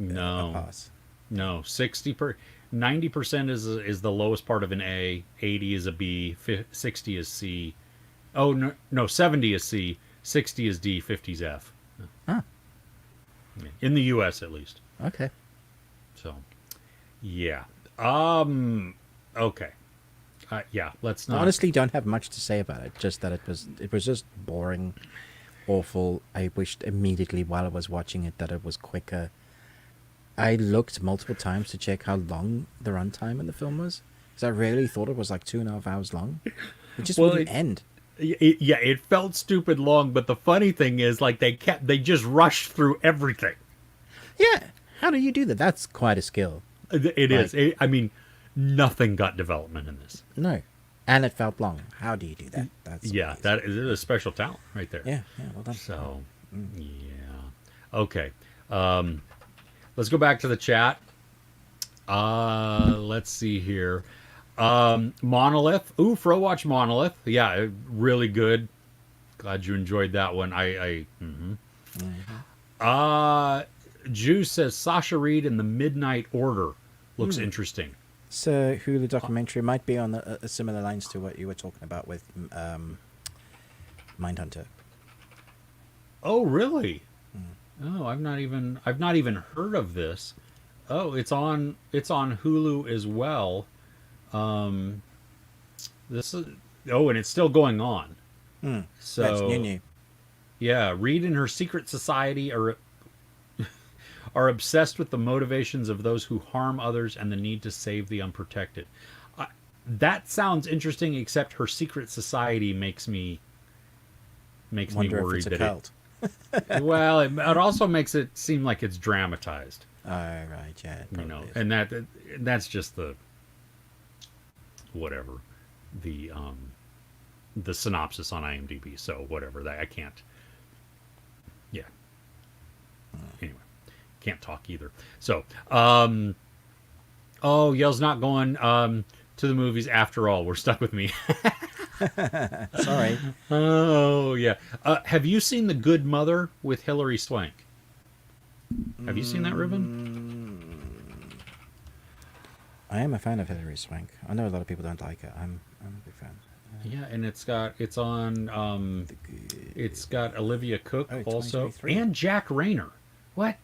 no, pass? no 90% is the lowest part of an A, 80 is a B, 60 is C. Oh no, 70 is C, 60 is D, 50 is F. Huh. In the U.S. at least. Okay. So, yeah. Okay. Yeah. Let's I not. honestly don't have much to say about it. Just that it was just boring, awful. I wished immediately while I was watching it that it was quicker. I looked multiple times to check how long the runtime in the film was, because I really thought it was like 2.5 hours long. It just wouldn't end. It felt stupid long, but the funny thing is, like, they just rushed through everything. Yeah. How do you do that? That's quite a skill. It is. I mean, nothing got development in this. No. And it felt long. How do you do that? That's amazing. That is a special talent right there. Yeah, well done. So, yeah. Okay. Let's go back to the chat. Let's see here. Monolith. Ooh, Watch Monolith. Yeah, really good. Glad you enjoyed that one. Juice says Sasha Reed in the Midnight Order looks interesting. So Hulu documentary might be on a similar lines to what you were talking about with Mindhunter. Oh, really? Oh, I've not even heard of this. Oh, it's on Hulu as well. This is and it's still going on. So That's new. Yeah, Reed and her secret society are obsessed with the motivations of those who harm others and the need to save the unprotected. That sounds interesting, except her secret society makes me Wonder worried if it's a that cult. well, it also makes it seem like it's dramatized. Oh, right, yeah. It probably is. And that's just the whatever the synopsis on IMDb. So whatever that I can't. Yeah. Anyway, can't talk either. So, Yell's not going to the movies after all. We're stuck with me. Sorry. Oh yeah. Have you seen The Good Mother with Hilary Swank? Have you seen that, Ruben? I am a fan of Hilary Swank. I know a lot of people don't like her. I'm a big fan. Yeah, and it's got Olivia Cook also 2023. and Jack Rayner. What?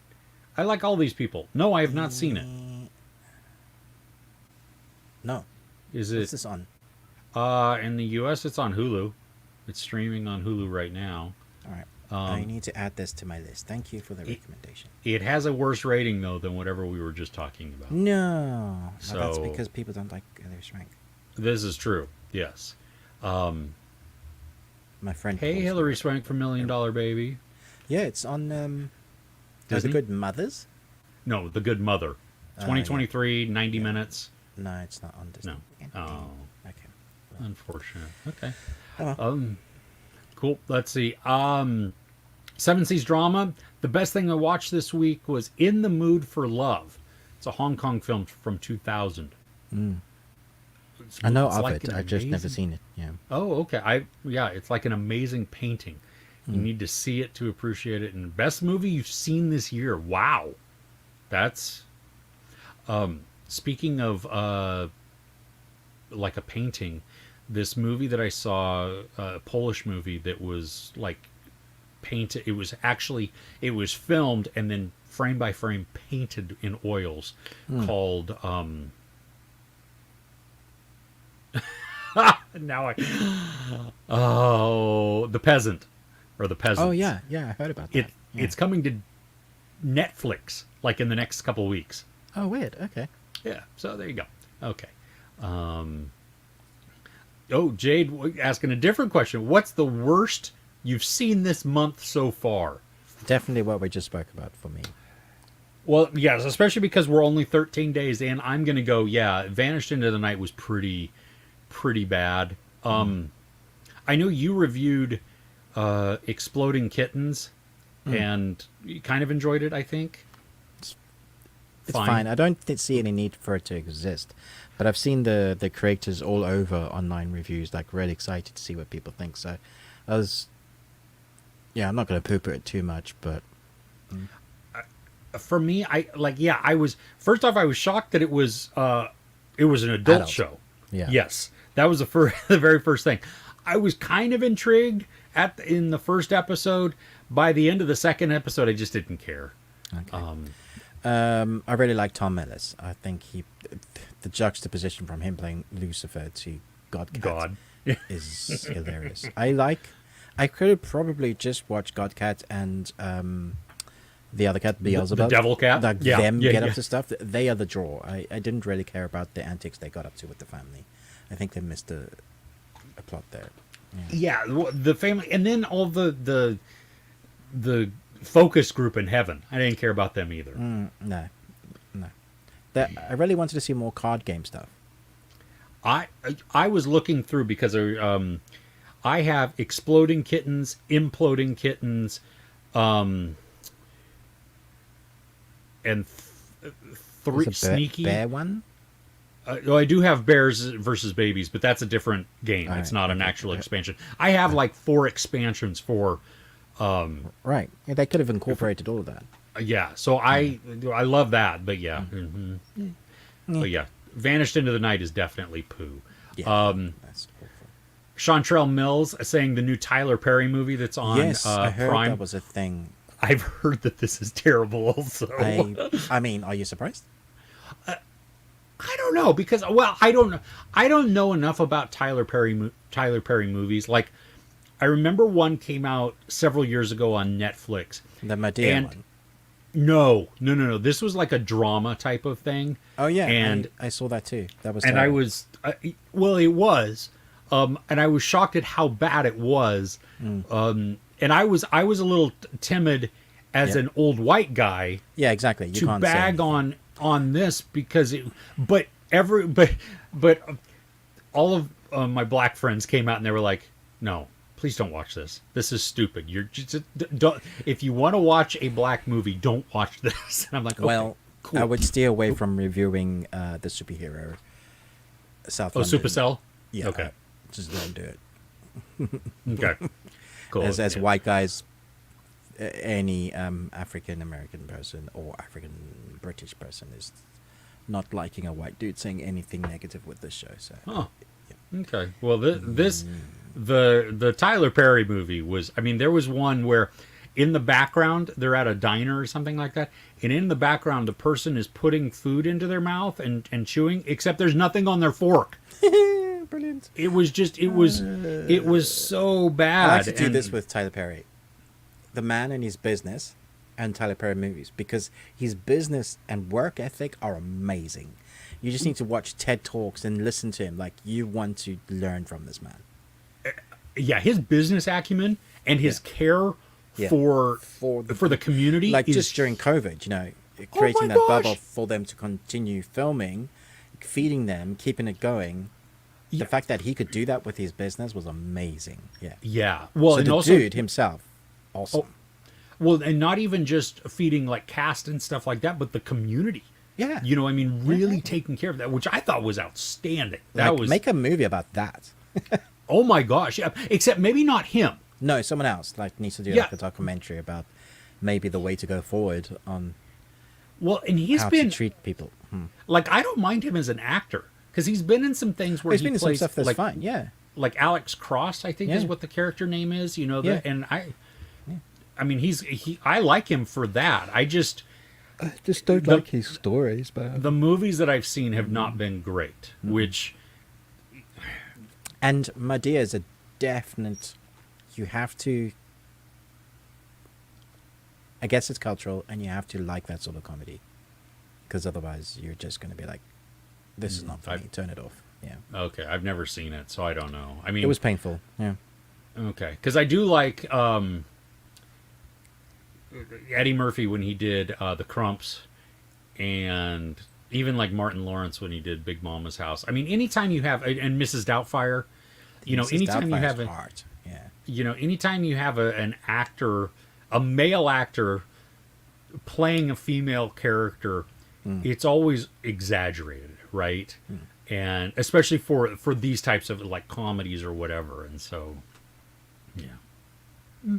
I like all these people. No, I have not seen it. No. Is What's it this on? in the US it's on Hulu. It's streaming on Hulu right now. All right. I need to add this to my list. Thank you for the recommendation. It has a worse rating though than whatever we were just talking about. No. So- Well, that's because people don't like Hilary Swank. This is true. Yes. My friend. Hey, calls Hilary me. Swank from $1 Million Baby. Yeah, it's on The Disney? Good Mothers? No, The Good Mother. 2023, 90 Yeah. minutes. No, it's not on Disney. No. Oh, Okay. unfortunate. Okay. Oh, well. Cool. Let's see. Seven Seas drama. The best thing I watched this week was In the Mood for Love. It's a Hong Kong film from 2000. I know It's of like it. an I've just never amazing- seen it. Yeah. Oh, okay. It's like an amazing painting. You need to see it to appreciate it. And best movie you've seen this year. Wow. That's speaking of like a painting, this movie that I saw, a Polish movie that was like painted. It was filmed and then frame by frame painted in oils, called The Peasant, or The Peasant. Oh, yeah. Yeah, I heard about that. Yeah. It's coming to Netflix like in the next couple of weeks. Oh, weird. Okay. Yeah, so there you go. Okay. Jade asking a different question. What's the worst you've seen this month so far? Definitely what we just spoke about for me. Well, yes, especially because we're only 13 days in. I'm going to go, Vanished into the Night was pretty bad. I know you reviewed Exploding Kittens, and you kind of enjoyed it, I think. It's fine. I don't see any need for it to exist. But I've seen the creators all over online reviews, like really excited to see what people think. So I was... Yeah, I'm not going to poo-poo it too much, but... For me, I was... First off, I was shocked that it was an adult show. Yeah. Yes. That was the very first thing. I was kind of intrigued in the first episode. By the end of the second episode, I just didn't care. Okay. I really like Tom Ellis. I think the juxtaposition from him playing Lucifer to God is hilarious. I could have probably just watched Godcat and the other cat, Beelzebub. The devil cat? Like Yeah, them yeah, get yeah. up to stuff. They are the draw. I didn't really care about the antics they got up to with the family. I think they missed a plot there. Yeah, the family, and then all the focus group in heaven. I didn't care about them either. No. I really wanted to see more card game stuff. I was looking through because I have Exploding Kittens, Imploding Kittens, and three There's a Sneaky. bear one. I do have Bears versus Babies, but that's a different game. It's not an actual expansion. I have like 4 expansions for. Right. Yeah, they could have incorporated all of that. Yeah, so I love that, but yeah. But yeah, Vanished into the Night is definitely poo. Yeah, that's awful. Chantrell Mills saying the new Tyler Perry movie that's on Yes, I heard Prime. that was a thing. I've heard that this is terrible also. I mean, are you surprised? I don't know, because I don't know enough about Tyler Perry movies. Like, I remember one came out several years ago on Netflix. The Medea one. No. This was like a drama type of thing. Oh yeah, and I saw that too. That was. and terrible. I was it was, and I was shocked at how bad it was. And I was a little timid as an old white guy. Yeah, exactly. You to can't say bag anything. on this because but all of my black friends came out and they were like, no, please don't watch this. This is stupid. You're just don't. If you want to watch a black movie, don't watch this. And I'm like, okay, Well, cool. I would steer away from reviewing the superhero. South London. Supercell. Yeah. Okay. Just don't do it. Okay. Cool. As Yeah. white guys, any African American person or African British person is not liking a white dude saying anything negative with this show. So. Huh. Okay. Well, the Tyler Perry movie was. I mean, there was one where, in the background, they're at a diner or something like that, and in the background, the person is putting food into their mouth and chewing, except there's nothing on their fork. Brilliant. It was so bad. I like to do this with Tyler Perry, the man and his business, and Tyler Perry movies, because his business and work ethic are amazing. You just need to watch TED Talks and listen to him. Like, you want to learn from this man. Yeah, his business acumen and his care Yeah. for For the community, like is, just during COVID, Oh creating my that gosh! bubble for them to continue filming, feeding them, keeping it going. Yeah. The fact that he could do that with his business was amazing. Yeah. Yeah. Well, So and the also, dude himself, awesome. well, and not even just feeding like cast and stuff like that, but the community. Yeah. You know, I mean, really Yeah. taking care of that, which I thought was outstanding. That Like, was make a movie about that. oh my gosh! Yeah, except maybe not him. No, someone else like needs to do Yeah. like a documentary about maybe the way to go forward on Well, and he's how been to treat people. like, I don't mind him as an actor because he's been in some things where He's he been in some plays stuff that's like fine. Yeah. like Alex Cross, I think is Yeah. what the character name is. You know, Yeah. and I mean, I like him for that. I just I just don't The- like his stories, man. the movies that I've seen have not been great, which And Madea is a definite. You have to. I guess it's cultural, and you have to like that sort of comedy, because otherwise you're just going to be like, "This is not funny. Turn it off." Yeah, okay, I've never seen it, so I don't know. I mean, it was painful. Yeah, okay, because I do like Eddie Murphy when he did The Crumps, and even like Martin Lawrence when he did Big Mama's House. I mean, anytime you have and Mrs. Doubtfire, Mrs. anytime you Doubtfire's have hard. Yeah, anytime you have an actor, a male actor playing a female character, it's always exaggerated, right? And especially for these types of like comedies or whatever. And so, yeah.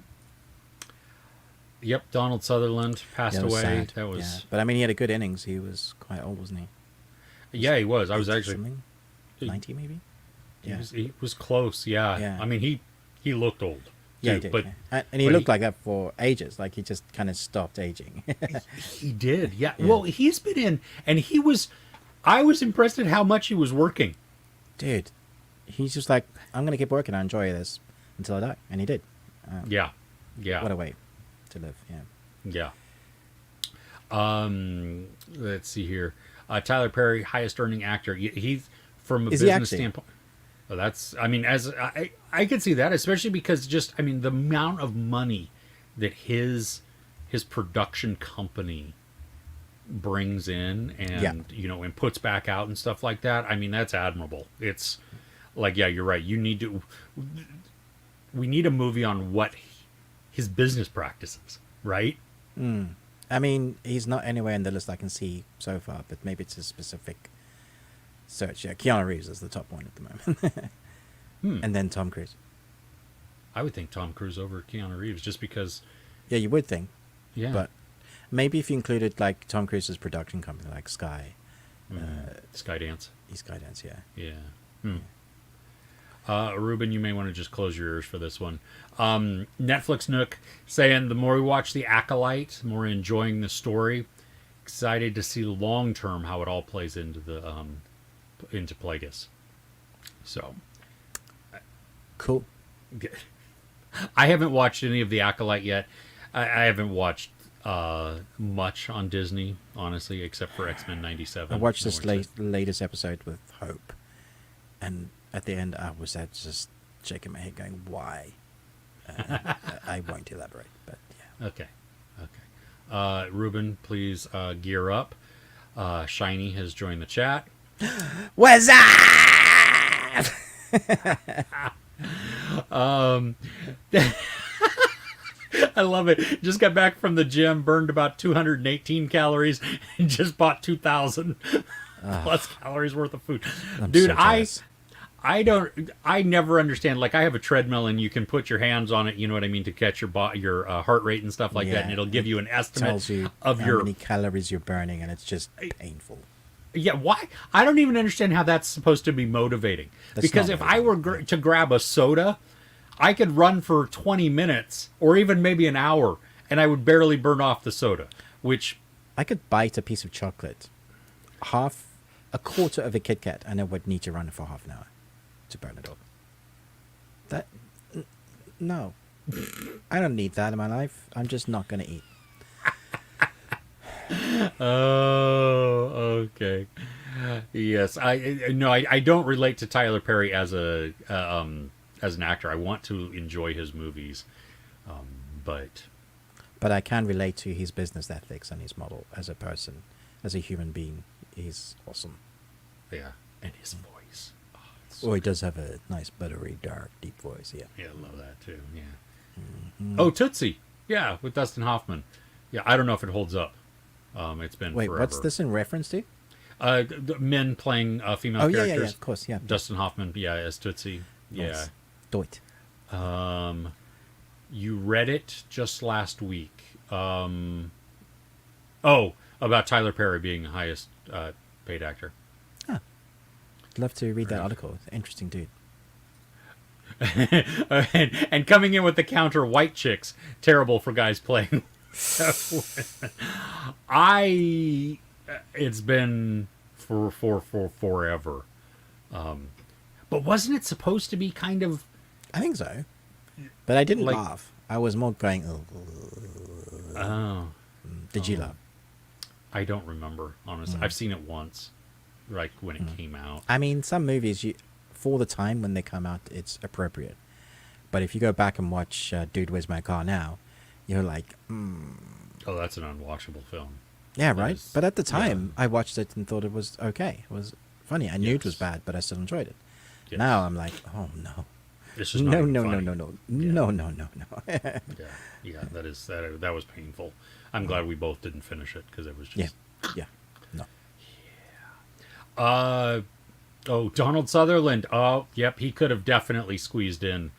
Yep, Donald Sutherland passed That was away. sad. That was Yeah. But I mean, he had a good innings. He was quite old, wasn't he? yeah, he was. I was 80 actually something? 90 maybe. Yeah, he was close. Yeah. Yeah. I mean he looked old. yeah, too, he did. but yeah. And he but looked like that for ages. Like he just kind of stopped aging. he did. Yeah. Well, he's been in, and I was impressed at how much he was working. Dude, he's just like, I'm gonna keep working. I enjoy this until I die, and he did. Yeah. Yeah. What a way to live. Yeah. Yeah. Let's see here. Tyler Perry, highest earning actor. He's from a Is he business actually? standpoint. Well, that's. I mean, as I could see that, especially because just I mean the amount of money that his production company brings in and and puts back out and stuff like that. I mean, that's admirable. It's like, yeah, you're right. We need a movie on what his business practices, right? I mean, he's not anywhere in the list I can see so far, but maybe it's a specific search. Yeah, Keanu Reeves is the top one at the moment. And then Tom Cruise. I would think Tom Cruise over Keanu Reeves just because. Yeah, you would think. Yeah. But maybe if you included like Tom Cruise's production company, like Sky. Skydance. Skydance, yeah. Yeah. Ruben, you may want to just close your ears for this one. Netflix Nook saying the more we watch The Acolyte, the more enjoying the story. Excited to see long term how it all plays into the into Plagueis. So Cool. I haven't watched any of The Acolyte yet. I haven't watched much on Disney, honestly, except for X-Men 97. I watched this latest episode with Hope, and at the end I was just shaking my head going, why? I won't elaborate, but yeah. Okay. Ruben, please gear up. Shiny has joined the chat. What's up? I love it. Just got back from the gym, burned about 218 calories, and just bought 2,000 plus calories worth of food. Dude, so jealous. I never understand. Like, I have a treadmill, and you can put your hands on it. You know what I mean, to catch your heart rate and stuff like that, and it'll give you an estimate tells you of how many calories you're burning, and it's just painful. Yeah, why? I don't even understand how that's supposed to be motivating. That's because not if I were to grab a soda, I could run for 20 minutes or even maybe an hour, and I would barely burn off the soda. Which I could bite a piece of chocolate, a quarter of a Kit Kat, and I would need to run for half an hour to burn it off. No, I don't need that in my life. I'm just not going to eat. Oh, okay. Yes, I don't relate to Tyler Perry as an actor. I want to enjoy his movies, But But I can relate to his business ethics and his model as a person, as a human being. He's awesome. yeah, and his voice. Oh, it's Or he does have a nice, buttery, dark, deep voice. Yeah. yeah, I love that too. Yeah. Oh, Tootsie. Yeah, with Dustin Hoffman. Yeah, I don't know if it holds up. It's been Wait, forever. what's this in reference to? Men playing female Oh, characters. yeah, of course, yeah. Dustin Hoffman, yeah, as Tootsie. Yeah. Nice. Do it. You read it just last week. About Tyler Perry being the highest paid actor. I'd love to read that article. Interesting dude. and coming in with the counter, white chicks, terrible for guys playing. It's been for forever. But wasn't it supposed to be kind of? I think so. But I didn't Like- laugh. I was more going, oh. Oh, Did you laugh? I don't remember, honestly. I've seen it once, like when it came out. I mean, some movies, for the time when they come out, it's appropriate. But if you go back and watch Dude, Where's My Car Now, you're like, Oh, that's an unwatchable film. yeah, That right? is- But at the time, I watched it and thought it was okay. It was funny. I knew it was Yes. bad, but I still enjoyed it. Yes. Now I'm like, oh, no. It's just not even funny. No. Yeah, that was painful. I'm glad we both didn't finish it because it was just. Yeah. No. Donald Sutherland. Oh, yep, he could have definitely squeezed in.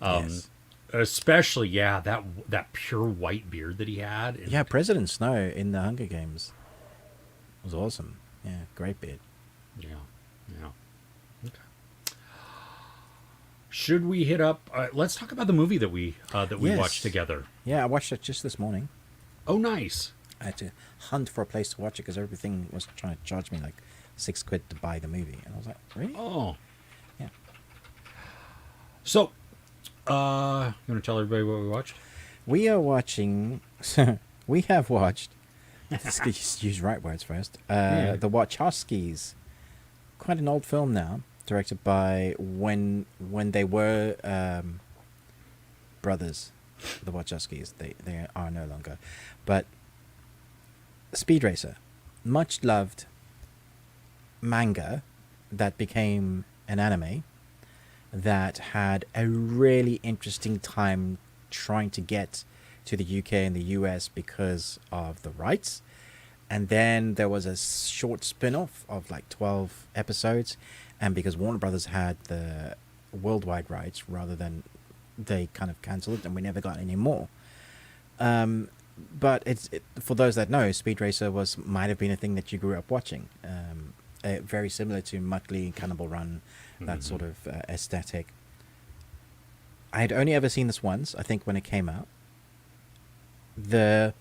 Yes. Especially, yeah, that pure white beard that he had. And Yeah, President Snow in the Hunger Games was awesome. Yeah, great bit. Yeah. Okay. Should we hit up? Let's talk about the movie that we Yes. watched together. Yeah, I watched it just this morning. Oh, nice. I had to hunt for a place to watch it because everything was trying to charge me like £6 to buy the movie, and I was like, really? Oh, Yeah. so you want to tell everybody what we watched? We are watching. We have watched. Let's use right words first. The Wachowskis. Quite an old film now, directed by when they were brothers, the Wachowskis. They are no longer, but Speed Racer, much loved manga that became an anime that had a really interesting time trying to get to the UK and the US because of the rights. And then there was a short spin-off of like 12 episodes, and because Warner Brothers had the worldwide rights rather than, they kind of cancelled it and we never got any more. But for those that know, Speed Racer might have been a thing that you grew up watching. Very similar to Muttley, Cannibal Run, that sort of aesthetic. I had only ever seen this once, I think, when it came out. The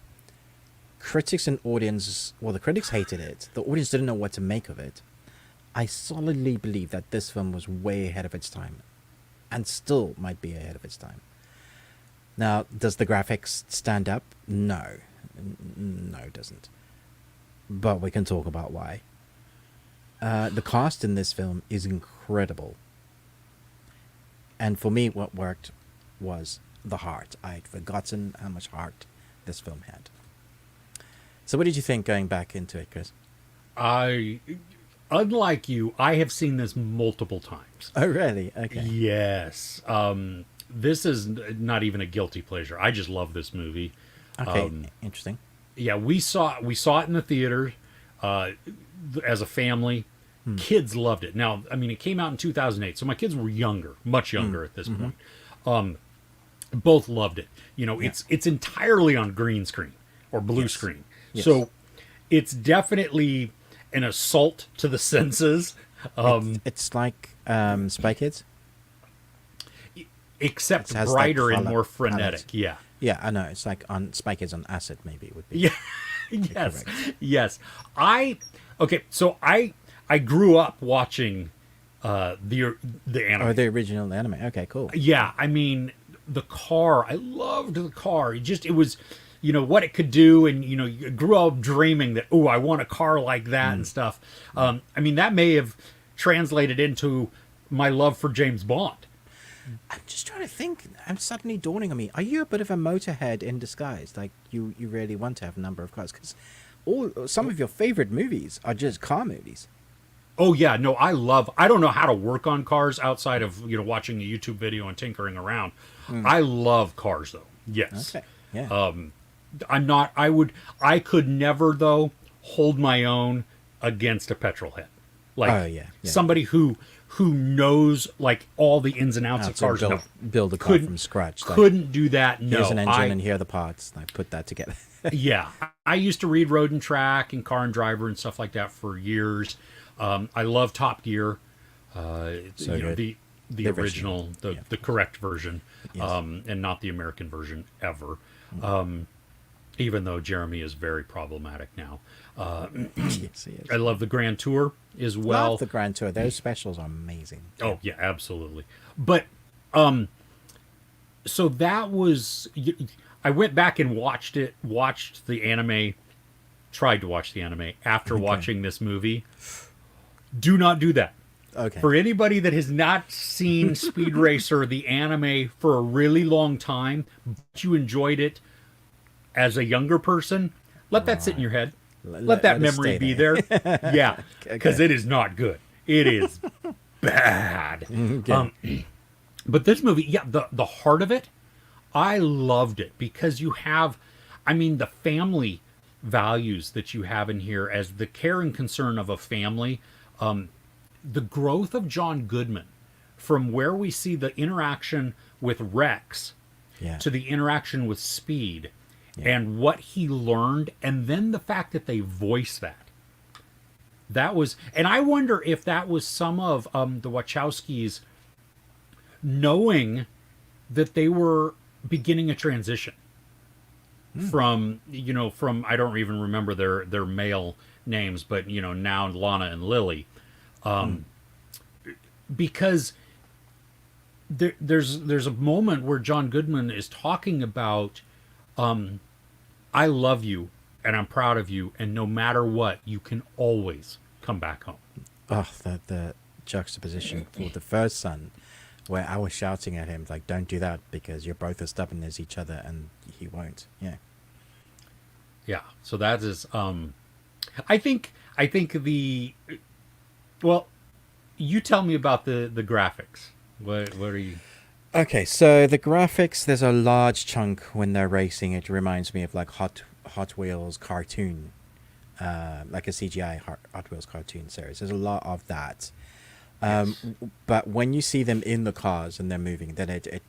critics and audience, well, the critics hated it. The audience didn't know what to make of it. I solidly believe that this film was way ahead of its time, and still might be ahead of its time. Now, does the graphics stand up? No. No, it doesn't. But we can talk about why. The cast in this film is incredible. And for me, what worked was the heart. I'd forgotten how much heart this film had. So what did you think going back into it, Chris? Unlike you, I have seen this multiple times. Oh, really? Okay. Yes. This is not even a guilty pleasure. I just love this movie. Okay, interesting. Yeah, we saw it in the theater as a family. Kids loved it. Now, I mean, it came out in 2008, so my kids were younger, much younger at this point. Both loved it. You know, it's entirely on green screen or blue screen. Yes. So it's definitely an assault to the senses. It's like Spy Kids? Except It has brighter that and color more frenetic. palette. Yeah. Yeah, I know. It's like on Spy Kids on acid, maybe, would be. Yeah. Yes. correct. Yes. So I grew up watching the anime. Or the original anime. Okay, cool. Yeah, I mean the car. I loved the car. It was, you know, what it could do, and you know, you grew up dreaming that, oh, I want a car like that and stuff. I mean, that may have translated into my love for James Bond. I'm just trying to think. I'm suddenly dawning on me. Are you a bit of a motorhead in disguise? Like you really want to have a number of cars? Because some of your favorite movies are just car movies. Oh yeah, no, I don't know how to work on cars outside of, watching a YouTube video and tinkering around. I love cars though. Yes. Okay. Yeah. I could never though hold my own against a petrol head. Like Oh, yeah. somebody who knows like all the ins and outs of cars. Build a car from scratch. Like, Couldn't do that. No. here's an engine and here are the parts. Like put that together. Yeah. I used to read Road and Track and Car and Driver and stuff like that for years. I love Top Gear. The original, the correct version, Yes. and not the American version ever. Even though Jeremy is very problematic now. Yes, he is. I love the Grand Tour as well. Love the Grand Tour. Those specials are amazing. Oh yeah, absolutely. But so that was. I went back and watched the anime, tried to watch the anime after watching this movie. Do not do that. Okay. For anybody that has not seen Speed Racer, the anime, for a really long time, but you enjoyed it as a younger person, let that sit in your head. Let that memory be there. Yeah, because it is not good. It is bad. But this movie, yeah, the heart of it, I loved it because you have, the family values that you have in here as the care and concern of a family. The growth of John Goodman from where we see the interaction with Rex to the interaction with Speed and what he learned, and then the fact that they voice that was, and I wonder if that was some of the Wachowskis knowing that they were beginning a transition from I don't even remember their male names, but now Lana and Lily. Because there's a moment where John Goodman is talking about, I love you and I'm proud of you, and no matter what, you can always come back home. Oh, the juxtaposition for the first son, where I was shouting at him like, "Don't do that because you're both as stubborn as each other," and he won't. Yeah. Yeah. So that is, I think well, you tell me about the graphics. What are you? Okay, so the graphics, there's a large chunk when they're racing. It reminds me of like Hot Wheels cartoon, like a CGI Hot Wheels cartoon series. There's a lot of that. But when you see them in the cars and they're moving, then it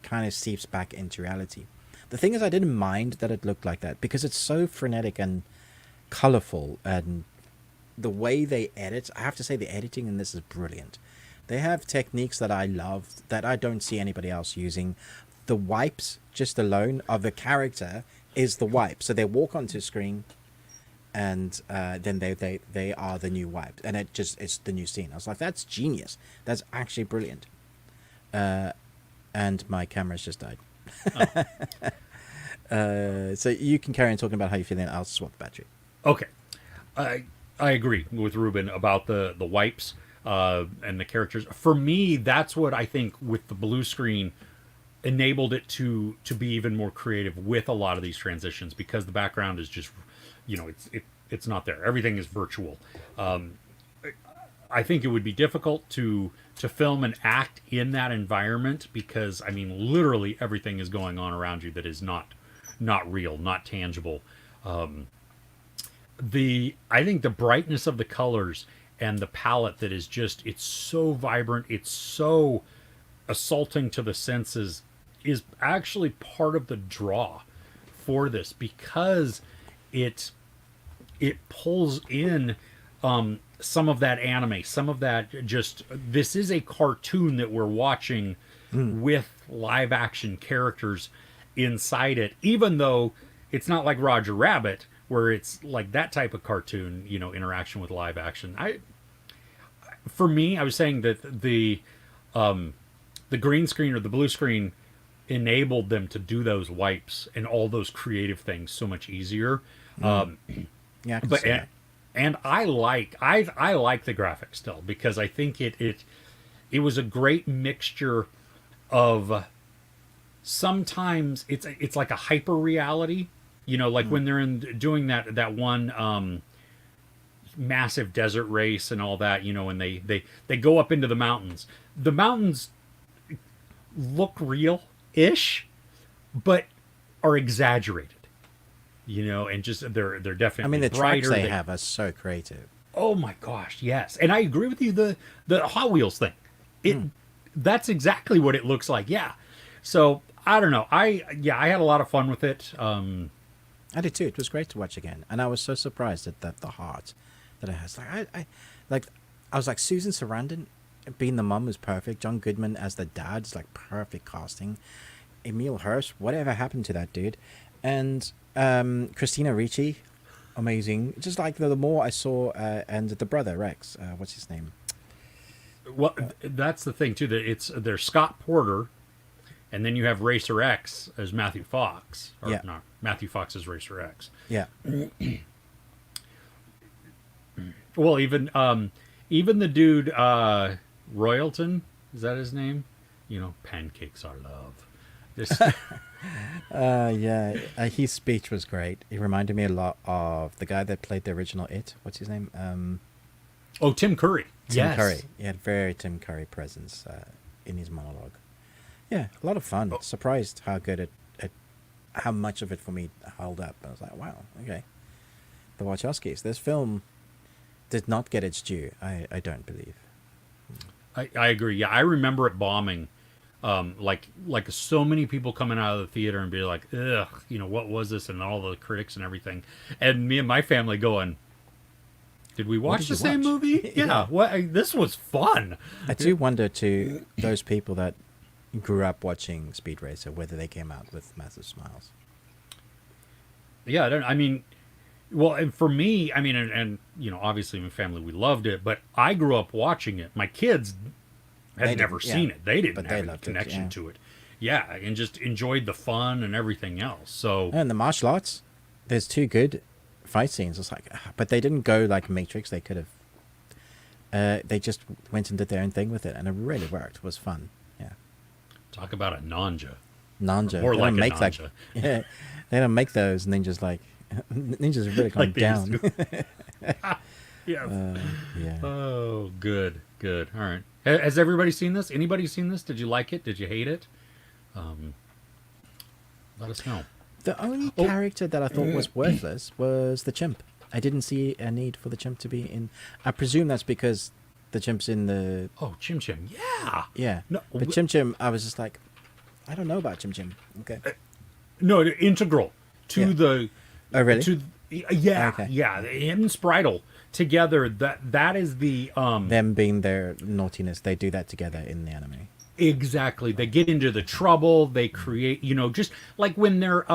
kind of seeps back into reality. The thing is, I didn't mind that it looked like that because it's so frenetic and colorful, and the way they edit, I have to say the editing in this is brilliant. They have techniques that I love that I don't see anybody else using. The wipes just alone of the character is the wipe. So they walk onto screen and then they are the new wipe, and it's the new scene. I was like, that's genius. That's actually brilliant. And my camera's just died. So you can carry on talking about how you're feeling. I'll swap the battery. Okay. I agree with Ruben about the wipes and the characters. For me, that's what I think with the blue screen enabled it to be even more creative with a lot of these transitions, because the background is just, it's not there. Everything is virtual. I think it would be difficult to film and act in that environment because, literally everything is going on around you that is not real, not tangible. I think the brightness of the colors and the palette that is just, it's so vibrant, it's so assaulting to the senses, is actually part of the draw for this, because it pulls in some of that anime, some of that just, this is a cartoon that we're watching with live action characters inside it, even though it's not like Roger Rabbit, where it's like that type of cartoon, interaction with live action. For me, I was saying that the green screen or the blue screen enabled them to do those wipes and all those creative things so much easier. Yeah, I can see that. And I like the graphics still, because I think it was a great mixture of sometimes it's like a hyper reality, like when they're doing that one massive desert race and all that, and they go up into the mountains. The mountains look real-ish, but are exaggerated, and just they're definitely I mean, the brighter. tracks they have are so creative. Oh my gosh, yes. And I agree with you, the Hot Wheels thing. That's exactly what it looks like. Yeah. So, I don't know. I had a lot of fun with it. I did too. It was great to watch again, and I was so surprised at the heart that it has. I was like, Susan Sarandon being the mum is perfect. John Goodman as the dad is like perfect casting. Emil Hirsch, whatever happened to that dude, and Christina Ricci, amazing. Just like the more I saw, and the brother Rex, what's his name? Well, that's the thing too. That there's Scott Porter, and then you have Racer X as Matthew Fox. Or Yeah. not Matthew Fox as Racer X. Yeah. Well, even the dude Royalton, is that his name? Pancakes are love. This Yeah. His speech was great. It reminded me a lot of the guy that played the original It. What's his name? Tim Curry. Tim Yes. Curry. He had very Tim Curry presence in his monologue. Yeah, a lot of fun. Surprised how good it, how much of it for me held up. I was like, wow, okay. The Wachowskis. This film did not get its due. I don't believe. I agree. Yeah, I remember it bombing. Like so many people coming out of the theater and be like, ugh, what was this? And all the critics and everything. And me and my family going, did we watch did the you same watch? movie? Yeah. What? This was fun. I do wonder to those people that grew up watching Speed Racer whether they came out with massive smiles. Yeah, well, and for me, and obviously my family, we loved it, but I grew up watching it. My kids They had never didn't, seen yeah. it. They didn't But they have any loved it, connection yeah. to it. Yeah, and just enjoyed the fun and everything else. So, And the martial arts, there's two good fight scenes. It's like, but they didn't go like Matrix. They could have. They just went and did their own thing with it, and it really worked. It was fun. Yeah. talk about a nanja. Ninja. More They like don't a make ninja. yeah, they don't make those ninjas like ninjas have really gone Like they used down. Yeah. Yeah. Oh, good. All right. Has everybody seen this? Anybody seen this? Did you like it? Did you hate it? Let us know. The only character that I thought was worthless was the chimp. I didn't see a need for the chimp to be in. I presume that's because the chimp's in the. Oh, Chim Chim. Yeah. Yeah. No, But Chim Chim, I was just like, I don't know about Chim Chim. Okay. No, integral to Yeah. the. Oh, really? Yeah. Okay. Yeah. Him and Spritle together. That is the. Them being their naughtiness, they do that together in the anime. Exactly. They get into the trouble. They create, just like when they're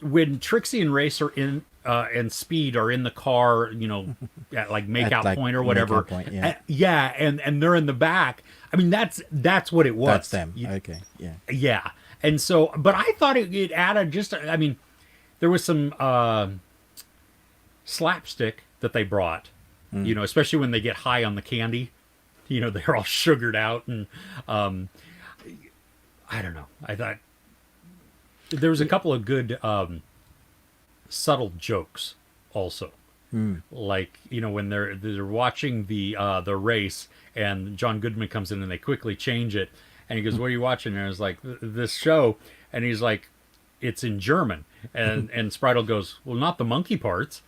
when Trixie and Race are in and Speed are in the car, at like makeout like, point or whatever. makeout point, yeah. Yeah, and they're in the back. I mean, that's what it was. That's them. Okay. Yeah. Yeah. And so, but I thought it added just, there was some slapstick that they brought, especially when they get high on the candy. They're all sugared out, and I don't know. I thought there was a couple of good subtle jokes also. Like, when they're watching the race, and John Goodman comes in and they quickly change it, and he goes, "What are you watching?" And I was like, "This show," and he's like, "It's in German," and Spritle goes, "Well, not the monkey parts."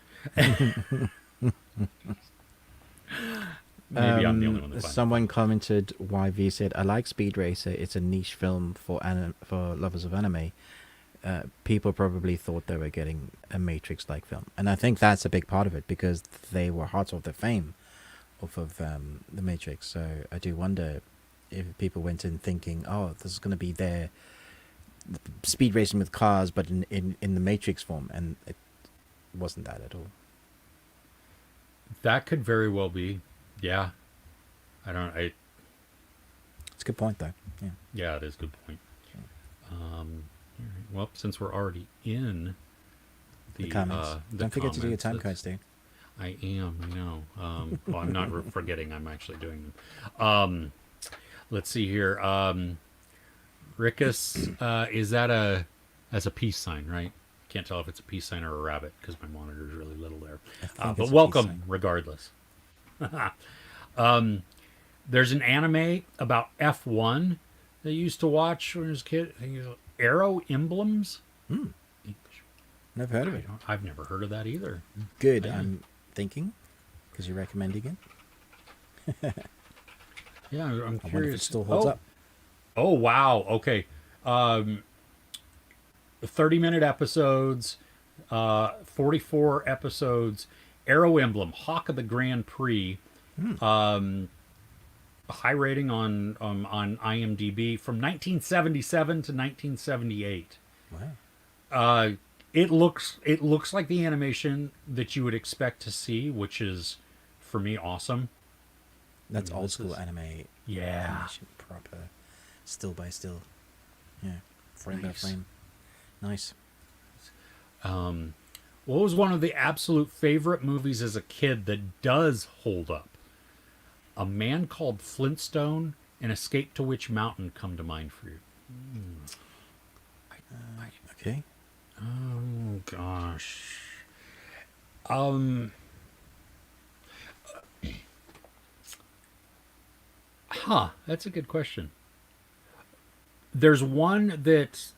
Maybe I'm the only one that finds Someone commented, YV said, I like Speed Racer. It's a niche film for lovers of anime. People probably thought they were getting a Matrix-like film. And I think that's a big part of it because they were hot off the fame off of the Matrix. So I do wonder if people went in thinking, oh, this is going to be their speed racing with cars, but in the Matrix form. And it wasn't that at all. That could very well be. Yeah. It's a good point, though. Yeah. Yeah, it is a good point. Well, since we're already in The comments. Don't forget to do your time comments, codes, dude. I am, I know. Well, I'm not forgetting. I'm actually doing them. Let's see here. Rickus, is that that's a peace sign, right? Can't tell if it's a peace sign or a rabbit because my monitor is really little there. think But it's a peace welcome, sign. regardless. There's an anime about F1 that I used to watch when I was a kid. I think it was Arrow Emblems. Never heard of it. I've never heard of that either. Good, Yeah. I'm thinking, because you're recommending it. Yeah, I'm I wonder if curious. it still holds up. Oh, wow. Okay. 30-minute episodes, 44 episodes. Arrow Emblem, Hawk of the Grand Prix. High rating on IMDb from 1977 to 1978. Wow. It looks like the animation that you would expect to see, which is, for me, awesome. That's Yeah, old this school is- anime. Yeah. Animation, proper. Still by still. Yeah. Frame by Nice. frame. Nice. What was one of the absolute favorite movies as a kid that does hold up? A Man Called Flintstone and Escape to Witch Mountain come to mind for you. Okay. Oh gosh. That's a good question. There's one that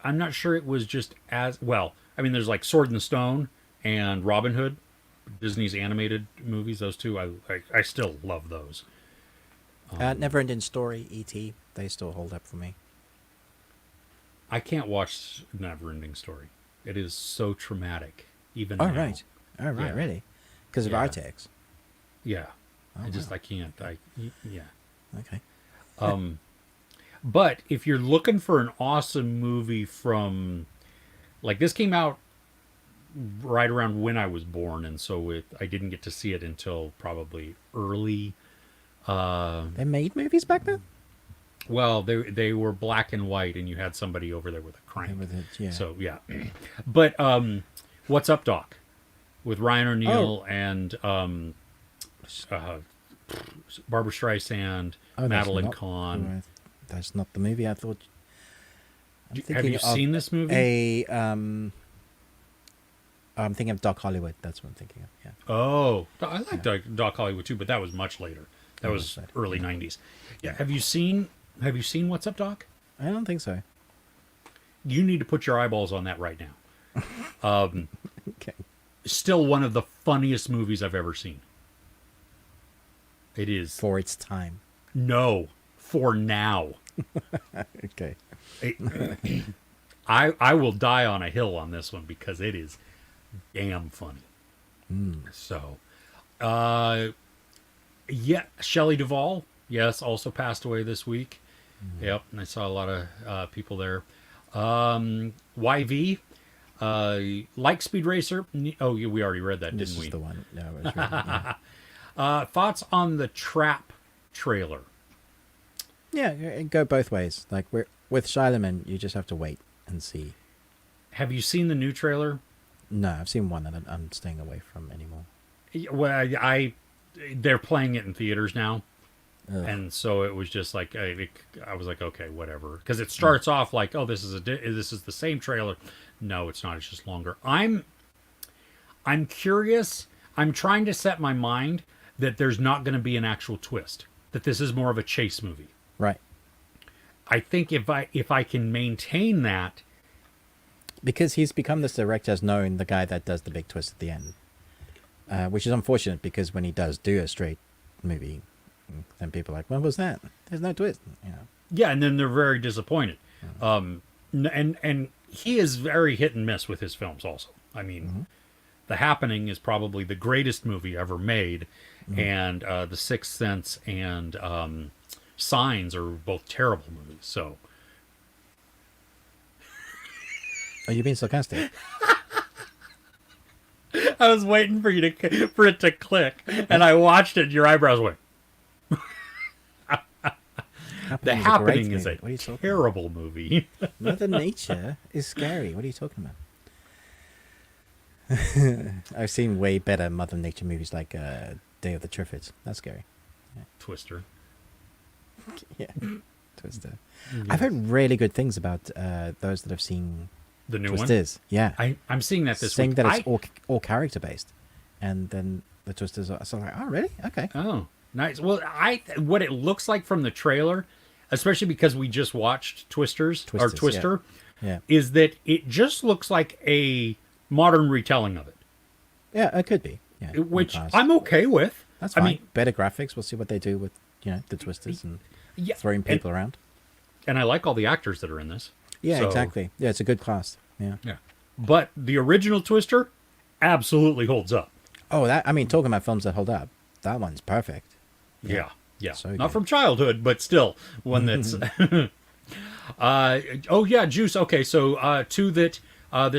I'm not sure it was just as well. I mean, there's like Sword and Stone and Robin Hood, Disney's animated movies. Those two, I still love those. Never Ending Story, E.T. They still hold up for me. I can't watch Neverending Story. It is so traumatic, even Oh, now. right. Oh, right, Yeah. really? Because of Yeah. Artex. Yeah, Oh, I can't. Yeah. Okay. But if you're looking for an awesome movie from, like, this came out right around when I was born, and so I didn't get to see it until probably early. They made movies back then? Well, they were black and white, and you had somebody over there with a crank. With it, yeah. So yeah, but What's Up, Doc, with Ryan O'Neal and Barbara Streisand, Oh, that's Madeline not Kahn. who that's not the movie I thought. Have thinking you of seen this movie? I'm thinking of Doc Hollywood. That's what I'm thinking of. Yeah. Oh, I like Doc Hollywood too, but that was much later. That Oh, was that's right. early '90s. Yeah. Have you seen What's Up, Doc? I don't think so. You need to put your eyeballs on that right now. Okay. Still one of the funniest movies I've ever seen. It is. For its time. No, for now. Okay. I will die on a hill on this one because it is damn funny. So, yeah, Shelley Duvall, yes, also passed away this week. Yep, and I saw a lot of people there. YV, like Speed Racer. Oh, yeah, we already read that, This didn't we? is the one. No, it was really, yeah. Thoughts on the Trap trailer? Yeah, it go both ways. Like with Shiloman, you just have to wait and see. Have you seen the new trailer? No, I've seen one that I'm staying away from anymore. Well, they're playing it in theaters now. Ugh. And so it was just like I was like, okay, whatever, because it starts off like, oh, this is the same trailer. No, it's not. It's just longer. I'm curious. I'm trying to set my mind that there's not going to be an actual twist. That this is more of a chase movie. Right. I think if I can maintain that, Because he's become this director as known the guy that does the big twist at the end. Which is unfortunate because when he does do a straight movie, then people are like, what was that? There's no twist. You know. yeah, and then they're very disappointed. And he is very hit and miss with his films also. I mean, The Happening is probably the greatest movie ever made, and The Sixth Sense and Signs are both terrible movies. So, Oh, you're being sarcastic. I was waiting for it to click, and I watched it. And your eyebrows went. The Happening is a What are you talking terrible movie. about? Mother Nature is scary. What are you talking about? I've seen way better Mother Nature movies like Day of the Triffids. That's scary. Twister. Yeah, Twister. I've heard really good things about those that have seen The new one. Twisters. Yeah, I'm seeing that this saying week. that it's all character based, and then the Twisters are so like, oh really? Okay. Oh, nice. Well, what it looks like from the trailer, especially because we just watched Twister, Yeah. is that it just looks like a modern retelling of it, Yeah, it could be. Yeah, which in the past. I'm okay with. That's fine. I mean, Better graphics. We'll see what they do with the Twisters and yeah, throwing people around. and I like all the actors that are in this. Yeah, So, exactly. Yeah, it's a good cast. Yeah. Yeah, but the original Twister absolutely holds up. Oh, talking about films that hold up, that one's perfect. Yeah. So Not good. from childhood, but still one that's. Oh yeah, Juice. Okay, so two that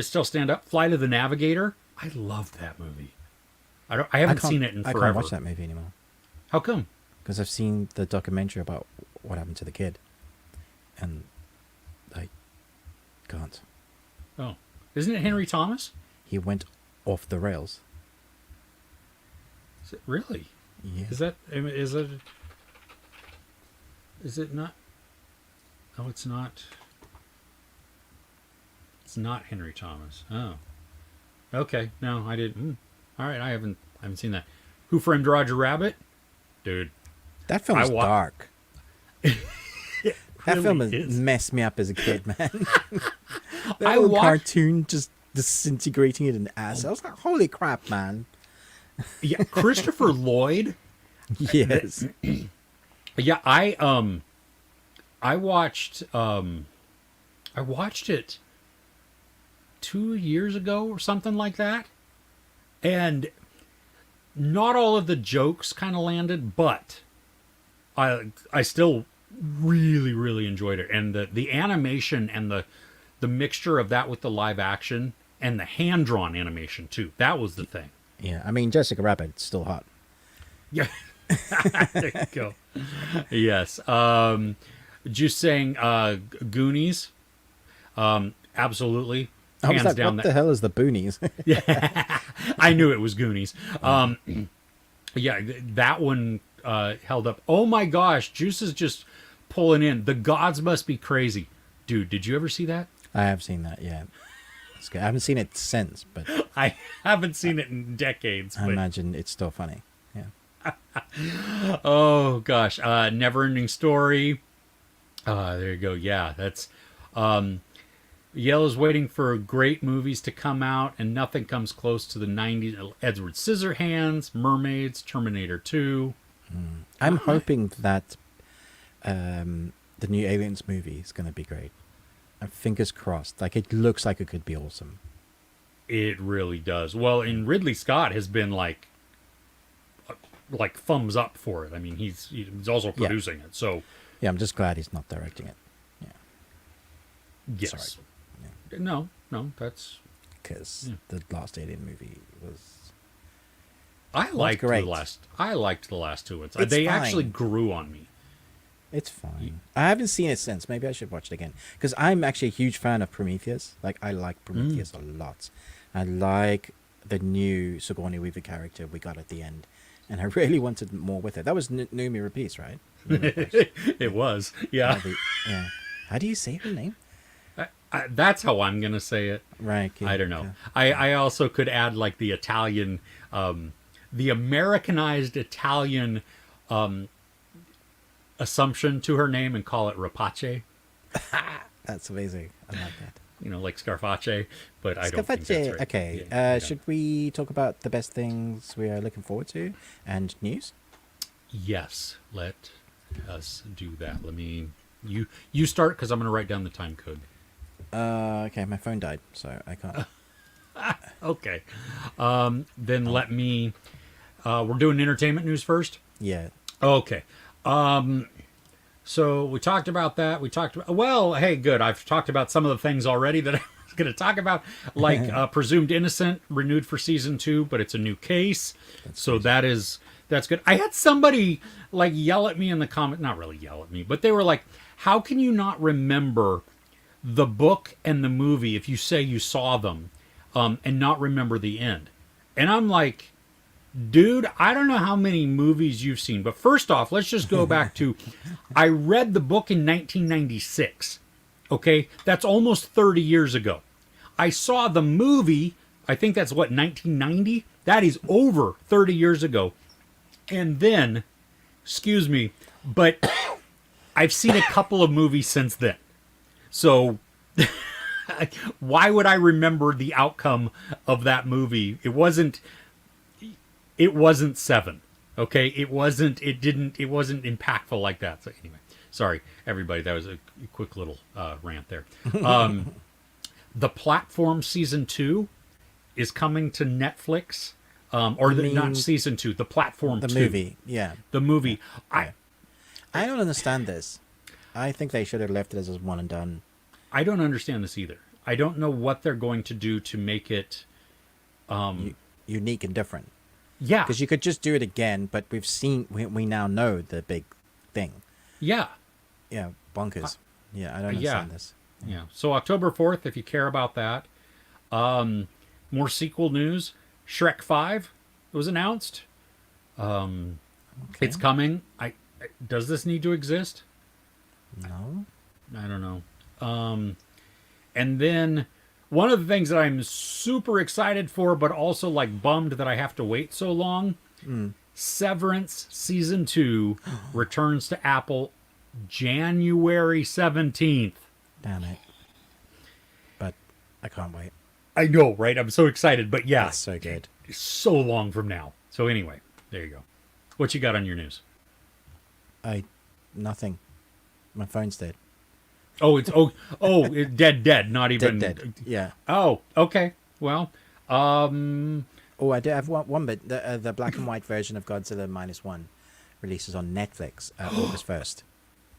still stand up. Flight of the Navigator. I love that movie. I haven't seen it in forever. I can't watch that movie anymore How come? because I've seen the documentary about what happened to the kid, and I can't. Oh, isn't it Henry Thomas? He went off the rails. Is it really? Yeah. Is it? Is it not? Oh, it's not. It's not Henry Thomas. Oh, okay. No, I didn't. All right, I haven't seen that. Who Framed Roger Rabbit? Dude, That film I is wa- dark. That really film is. messed me up as a kid, man. The I little watched- cartoon just disintegrating in an ass. I was like, holy crap, man. Yeah, Christopher Lloyd. Yes. Yeah, I watched it 2 years ago or something like that, and not all of the jokes kind of landed, but I still really enjoyed it, and the animation and the mixture of that with the live action and the hand drawn animation too. That was the thing. Yeah, I mean, Jessica Rabbit's still hot. Yeah. There you go. Yes. Just saying Goonies. Absolutely. I was Hands like, down. what the hell is the Boonies? I knew it was Goonies. Yeah, that one held up. Oh my gosh, Juice is just pulling in. The Gods Must Be Crazy. Dude, did you ever see that? I have seen that, yeah. It's good. I haven't seen it since, but I haven't seen it in decades. I But, imagine it's still funny. Yeah. oh gosh, Neverending Story. There you go. Yeah, that's Yellow's waiting for great movies to come out, and nothing comes close to the 90s. Edward Scissorhands, Mermaids, Terminator 2. I'm hoping that the new Aliens movie is going to be great. Fingers crossed. Like, it looks like it could be awesome. It really does. Well, and Ridley Scott has been like thumbs up for it. I mean, he's also producing it. So Yeah, I'm just glad he's not directing it. yes. Sorry. No, that's. Because the last Alien movie was... I liked great. the last two ones. It's They fine. actually grew on me. It's fine. I haven't seen it since. Maybe I should watch it again. Because I'm actually a huge fan of Prometheus. Like, I like Prometheus a lot. I like the new Sigourney Weaver character we got at the end. And I really wanted more with it. That was Noomi Rapace, right? It was, yeah. Yeah. How do you say her name? That's how I'm gonna say it. Right. Okay, I don't know. okay. I also could add like the Italian, the Americanized Italian assumption to her name and call it Rapace. That's amazing. I like that. You know, like Scarface, but I don't think that's right. Okay. Yeah, Should we talk about the best things we are looking forward to and news? Yes, let us do that. Let me. You start because I'm going to write down the time code. Okay, my phone died, so I can't. Okay. Then let me. We're doing entertainment news first. Yeah. Okay. So we talked about that. Well, hey, good. I've talked about some of the things already that I was going to talk about, like Presumed Innocent renewed for season 2, but it's a new case. So that's good. I had somebody like yell at me in the comment, not really yell at me, but they were like, how can you not remember the book and the movie if you say you saw them and not remember the end? And I'm like, Dude, I don't know how many movies you've seen, but first off, let's just go back to I read the book in 1996. Okay? That's almost 30 years ago. I saw the movie, I think that's what, 1990? That is over 30 years ago. And then, excuse me, but I've seen a couple of movies since then. So why would I remember the outcome of that movie? It wasn't Seven. Okay? It wasn't impactful like that. So anyway, sorry everybody, that was a quick little rant there. The Platform season 2 is coming to Netflix. Not season 2, the Platform 2. The movie, yeah. The movie. Yeah. I don't understand this. I think they should have left it as a one and done. I don't understand this either. I don't know what they're going to do to make it Unique and different. Yeah. Because you could just do it again, but we now know the big thing. Yeah. Yeah, bonkers. Yeah, I don't understand this. Yeah. So October 4th, if you care about that. More sequel news. Shrek 5 was announced. Okay. It's coming. Does this need to exist? No. I don't know. And then one of the things that I'm super excited for, but also like bummed that I have to wait so long, Severance Season 2 returns to Apple January 17th. Damn it. But I can't wait. I know, right? I'm so excited, but yeah. That's so good. It's so long from now. So anyway, there you go. What you got on your news? Nothing. My phone's dead. Oh, it's dead. Not even Dead. Yeah. Oh, okay. Well, Oh, I do have one bit. The black and white version of Godzilla -1 releases on Netflix August 1st.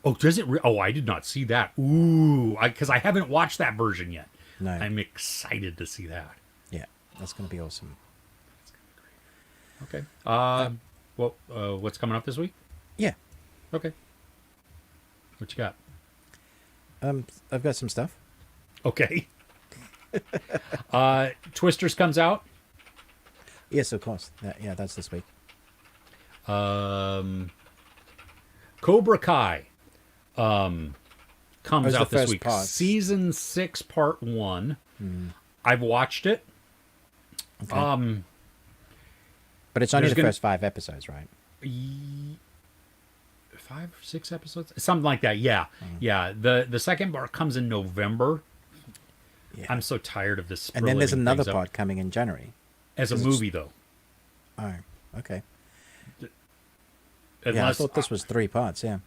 Oh, does it? I did not see that. Ooh, because I haven't watched that version yet. No. I'm excited to see that. Yeah, that's going to be awesome. Okay. What's coming up this week? Yeah. Okay. What you got? I've got some stuff. Okay. Twisters comes out. Yes, of course. Yeah, that's this week. Cobra Kai comes out this week. Part. Season 6, Part 1. I've watched it. Okay. But it's only the first 5 episodes, right? 5 or 6 episodes? Something like that, yeah. Yeah, the second part comes in November. Yeah. I'm so tired of this. And then there's another things up. part coming in January. As a movie, though. Oh, okay. Unless, Yeah, I thought this was 3 parts, yeah.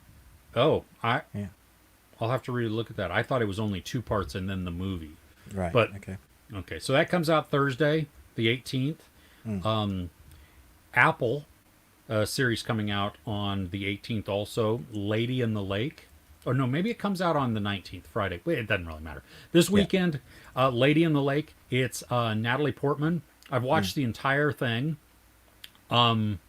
Oh, Yeah. I'll have to really look at that. I thought it was only 2 parts and then the movie. Right, But okay. So that comes out Thursday, the 18th. Apple series coming out on the 18th also. Lady in the Lake. Or no, maybe it comes out on the 19th, Friday. It doesn't really matter. This weekend, Lady in the Lake. It's Natalie Portman. I've watched the entire thing. I'm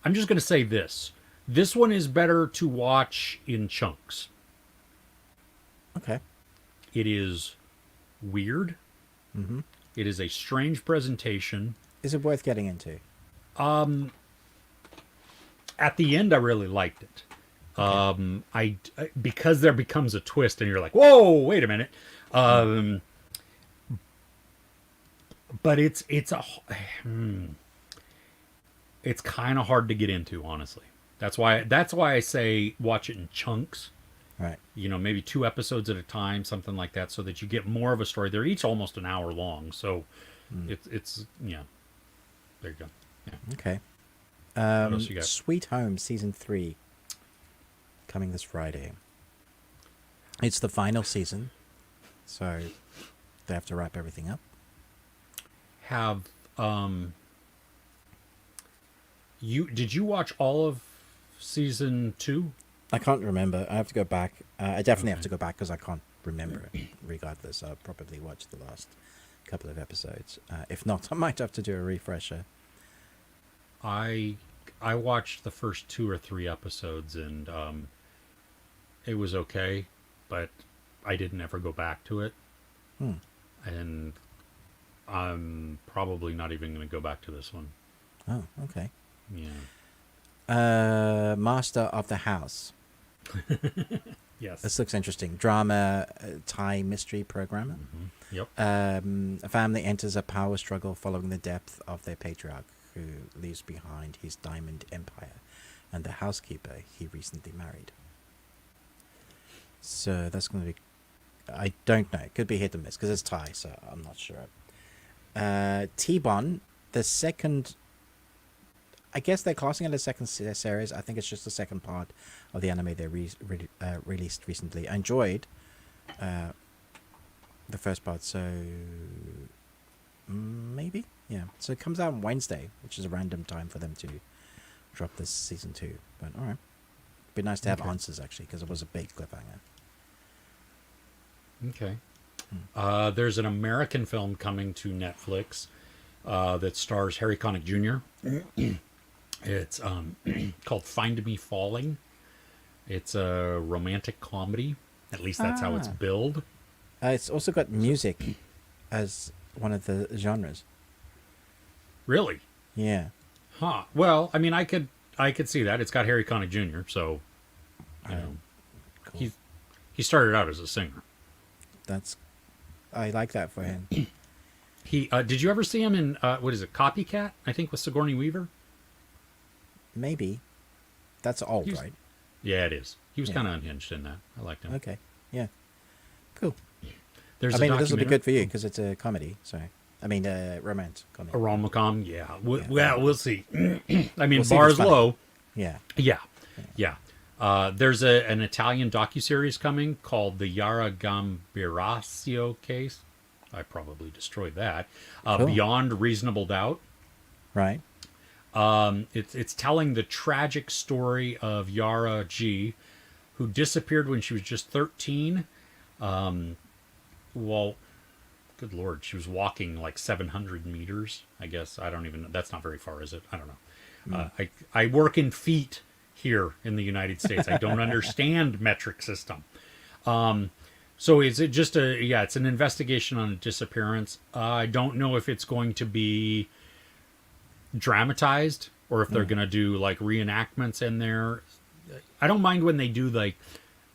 just going to say this. This one is better to watch in chunks. Okay. It is weird. It is a strange presentation. Is it worth getting into? At the end, I really liked it. Okay. Because there becomes a twist, and you're like, "Whoa, wait a minute!" But it's kind of hard to get into, honestly. That's why I say watch it in chunks. Right. Maybe 2 episodes at a time, something like that, so that you get more of a story. They're each almost an hour long, so it's yeah. There you go. Yeah. Okay. What else you got? Sweet Home Season 3 coming this Friday. It's the final season, so they have to wrap everything up. Did you watch all of season 2? I can't remember. I have to go back. I definitely have to go back because I can't remember it. Regardless, I'll probably watch the last couple of episodes. If not, I might have to do a refresher. I watched the first 2 or 3 episodes, and it was okay, but I didn't ever go back to it. And I'm probably not even going to go back to this one. Oh, okay. Yeah. Master of the House. Yes. This looks interesting. Drama, Thai mystery programmer. Yep. A family enters a power struggle following the death of their patriarch, who leaves behind his diamond empire and the housekeeper he recently married. So that's going to be... I don't know. It could be hit or miss, because it's Thai, so I'm not sure. T-Bon, the second... I guess they're classing it as second series. I think it's just the second part of the anime they released recently. I enjoyed the first part, so maybe, yeah. So it comes out on Wednesday, which is a random time for them to drop this season 2. But all right, be nice to have answers actually, because it was a big cliffhanger. Okay. There's an American film coming to Netflix that stars Harry Connick Jr. It's called Find Me Falling. It's a romantic comedy. At least that's how it's billed. It's also got music as one of the genres. Really? Yeah. Huh. Well, I mean, I could see that. It's got Harry Connick Jr., so you know, Cool. he started out as a singer. I like that for him. He did you ever see him in what is it, Copycat? I think with Sigourney Weaver. Maybe. That's old, right? Yeah, it is. He was Yeah. kind of unhinged in that. I liked him. Okay. Yeah. Cool. There's I mean, a this will be documentary- good for you because it's a comedy. So, I mean, romance comedy. A rom-com, yeah. Yeah. Well, we'll see. I mean, We'll see if bar's it's funny. low. Yeah. Yeah. There's an Italian docuseries coming called the Yara Gambirasio case. I probably destroyed that. Cool. Beyond Reasonable Doubt. Right. It's telling the tragic story of Yara G, who disappeared when she was just 13. Well, good Lord, she was walking like 700 meters, I guess. I don't even know. That's not very far, is it? I don't know. I work in feet here in the United States. I don't understand metric system. So is it just it's an investigation on a disappearance. I don't know if it's going to be dramatized or if they're going to do like reenactments in there. I don't mind when they do like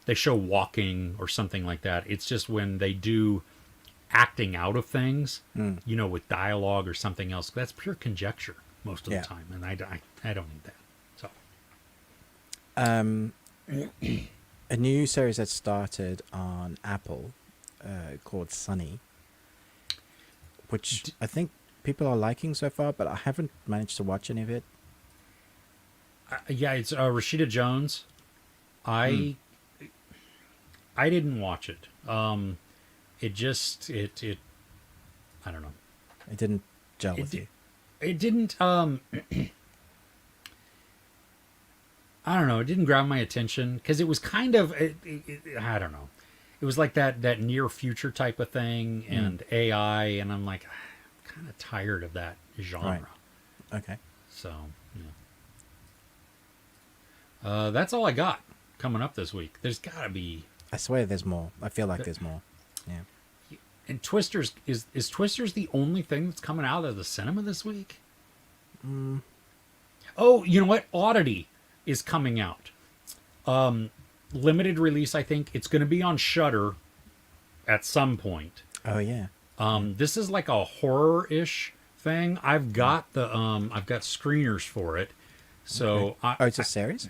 they show walking or something like that. It's just when they do acting out of things, you know, with dialogue or something else. That's pure conjecture most of the time, and I don't need that. So a new series that started on Apple called Sunny, which I think people are liking so far, but I haven't managed to watch any of it. Yeah, it's Rashida Jones. I didn't watch it. It just it I don't know. It didn't gel with you. It didn't I don't know. It didn't grab my attention because it was kind of I don't know. It was like that near future type of thing and AI, and I'm like, I'm kind of tired of that genre. Right. Okay. So yeah. That's all I got coming up this week. There's got to be. I swear there's more. I feel like there's more. Yeah. And Twisters is Twisters the only thing that's coming out of the cinema this week? Oh, you know what? Oddity is coming out. Limited release, I think. It's going to be on Shudder at some point. Oh yeah. This is like a horror-ish thing. I've got the I've got screeners for it. So Okay. It's a series?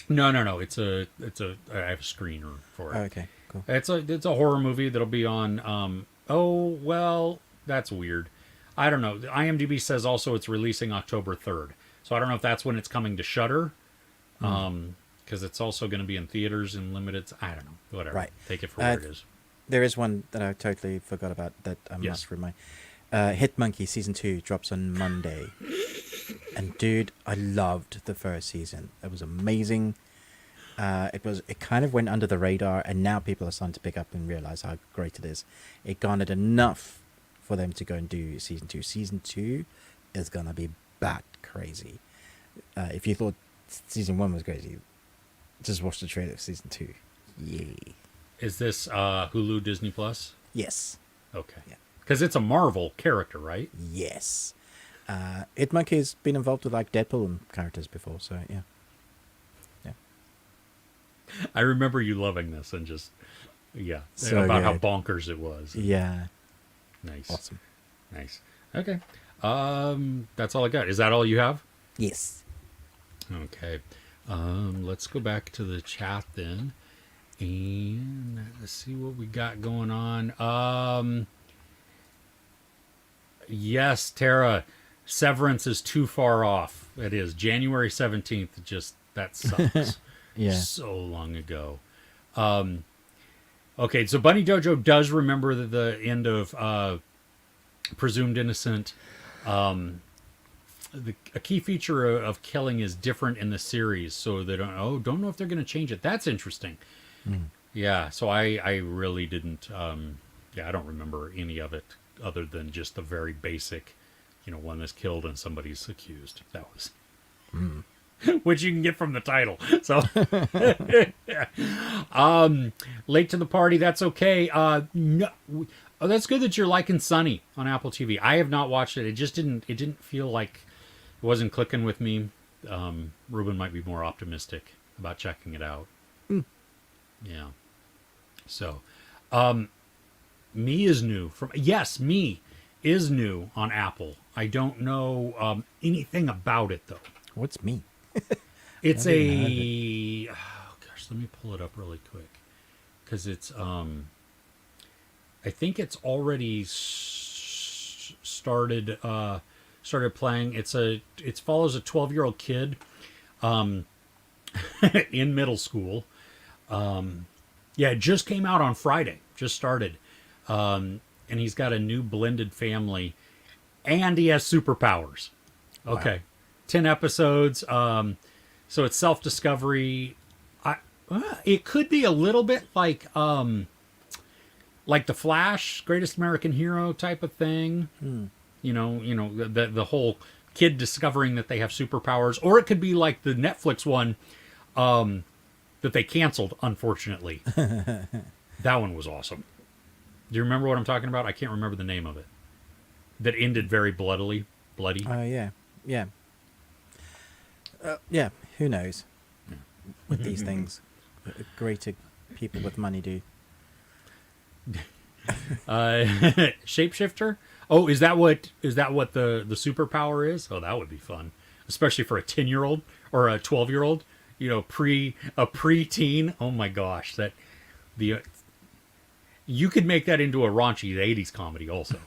No. It's a I have a screener for it. Oh, okay. Cool. It's a horror movie that'll be on oh well, that's weird. I don't know. IMDb says also it's releasing October 3rd. So I don't know if that's when it's coming to Shudder. Because it's also going to be in theaters and limited. I don't know. Whatever. Right. Take it for what it is. There is one that I totally forgot about that I must remind. Hit Monkey Season 2 drops on Monday. And dude, I loved the first season. It was amazing. It kind of went under the radar, and now people are starting to pick up and realize how great it is. It garnered enough for them to go and do Season 2. Season 2 is going to be bat crazy. If you thought Season 1 was crazy, just watch the trailer of Season 2. Yay. Is this Hulu Disney Plus? Yes. Okay. Yeah. Because it's a Marvel character, right? Yes. Id Monkey's been involved with like Deadpool and characters before, so yeah. I remember you loving this and just, So about how good. bonkers it was. Yeah, Nice. awesome. Nice. Okay. That's all I got. Is that all you have? Yes. Okay. Let's go back to the chat then. And let's see what we got going on. Yes, Tara, Severance is too far off. It is January 17th. Just that sucks. Yeah. So long ago. Okay, so Bunny Dojo does remember the end of Presumed Innocent. A key feature of killing is different in the series, so they don't know if they're going to change it. That's interesting. Yeah, so I really didn't. I don't remember any of it other than just the very basic, one that's killed and somebody's accused. That was. Which you can get from the title. So, late to the party. That's okay. No, that's good that you're liking Sunny on Apple TV. I have not watched it. It just didn't. It didn't feel like it wasn't clicking with me. Ruben might be more optimistic about checking it out. Yeah. So, Me is new from. Yes, Me is new on Apple. I don't know anything about it though. What's me? It's Never heard oh gosh, let me pull it up really quick because it's I think it's already started playing. It follows a 12-year-old kid in middle school. It just came out on Friday. Just started, and he's got a new blended family, and he has superpowers. Okay. Wow. 10 episodes. So it's self-discovery. It could be a little bit like The Flash, Greatest American Hero type of thing. The whole kid discovering that they have superpowers, or it could be like the Netflix one that they canceled, unfortunately. That one was awesome. Do you remember what I'm talking about? I can't remember the name of it. That ended very bloody. Yeah. Yeah, who knows with these things. Greater people with money do. Shapeshifter? Oh, is that what the superpower is? Oh, that would be fun. Especially for a 10-year-old or a 12-year-old, pre-teen. Oh my gosh, you could make that into a raunchy 80s comedy also.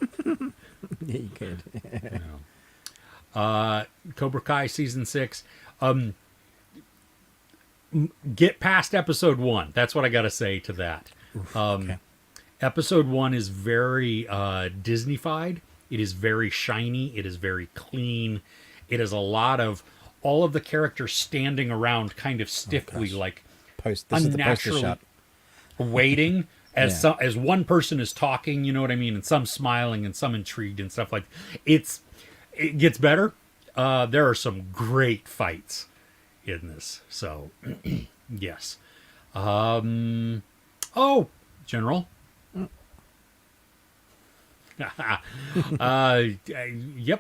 Yeah, you could. Cobra Kai season 6. Get past episode 1. That's what I got to say to that. Okay. Episode 1 is very Disney-fied. It is very shiny. It is very clean. It is a lot of all of the characters standing around kind of stiffly, like this is the poster shot. Waiting as as one person is talking, you know what I mean, and some smiling and some intrigued and stuff like that. It gets better. There are some great fights in this. So, yes. General. Yep,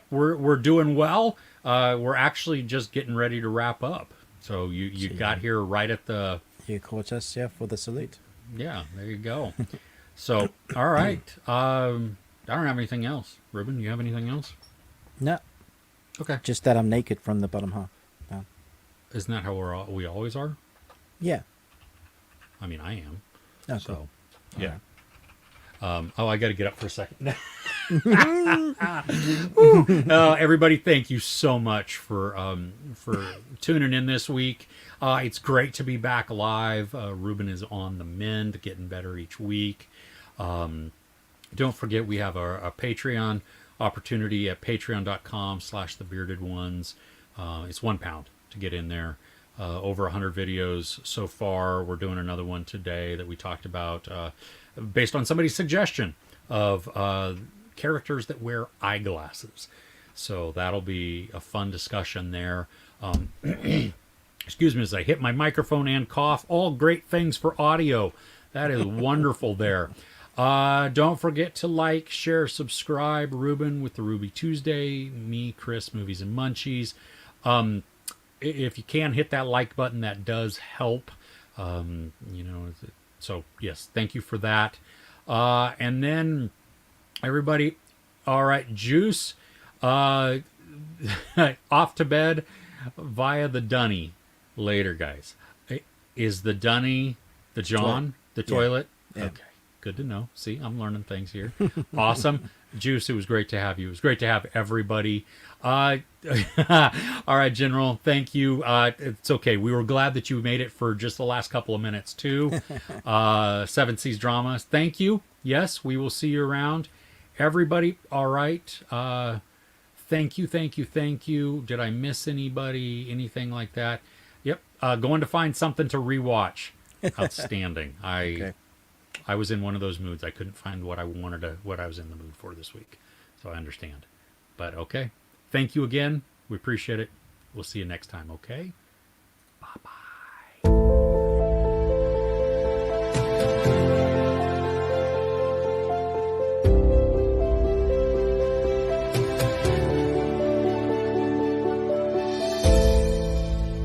we're doing well. We're actually just getting ready to wrap up. So you got here right at the... You caught us, for the salute. Yeah, there you go. So, all right. I don't have anything else. Ruben, you have anything else? No. Okay. Just that I'm naked from the bottom half. No. Isn't that how we always are? Yeah. I mean, I am. Oh, so, cool. yeah. Right. I got to get up for a second. Everybody, thank you so much for tuning in this week. It's great to be back live. Ruben is on the mend, getting better each week. Don't forget, we have a Patreon opportunity at patreon.com/thebeardedones. It's £1 to get in there. Over 100 videos so far. We're doing another one today that we talked about based on somebody's suggestion of characters that wear eyeglasses. So that'll be a fun discussion there. Excuse me as I hit my microphone and cough. All great things for audio. That is wonderful there. Don't forget to like, share, subscribe. Ruben with the Ruby Tuesday. Me, Chris, Movies and Munchies. If you can hit that like button, that does help. So yes, thank you for that. And then everybody, all right, Juice, off to bed via the dunny later, guys. Is the dunny the John, the toilet? Yeah. Okay, good to know. See, I'm learning things here. Awesome. Juice, it was great to have you. It was great to have everybody. All right, General, thank you. It's okay. We were glad that you made it for just the last couple of minutes, too. Seven Seas Dramas, thank you. Yes, we will see you around. Everybody, all right. Thank you. Did I miss anybody? Anything like that? Yep. Going to find something to rewatch. Outstanding. Okay. I was in one of those moods. I couldn't find what I was in the mood for this week. So I understand. But okay. Thank you again. We appreciate it. We'll see you next time, okay? Bye-bye.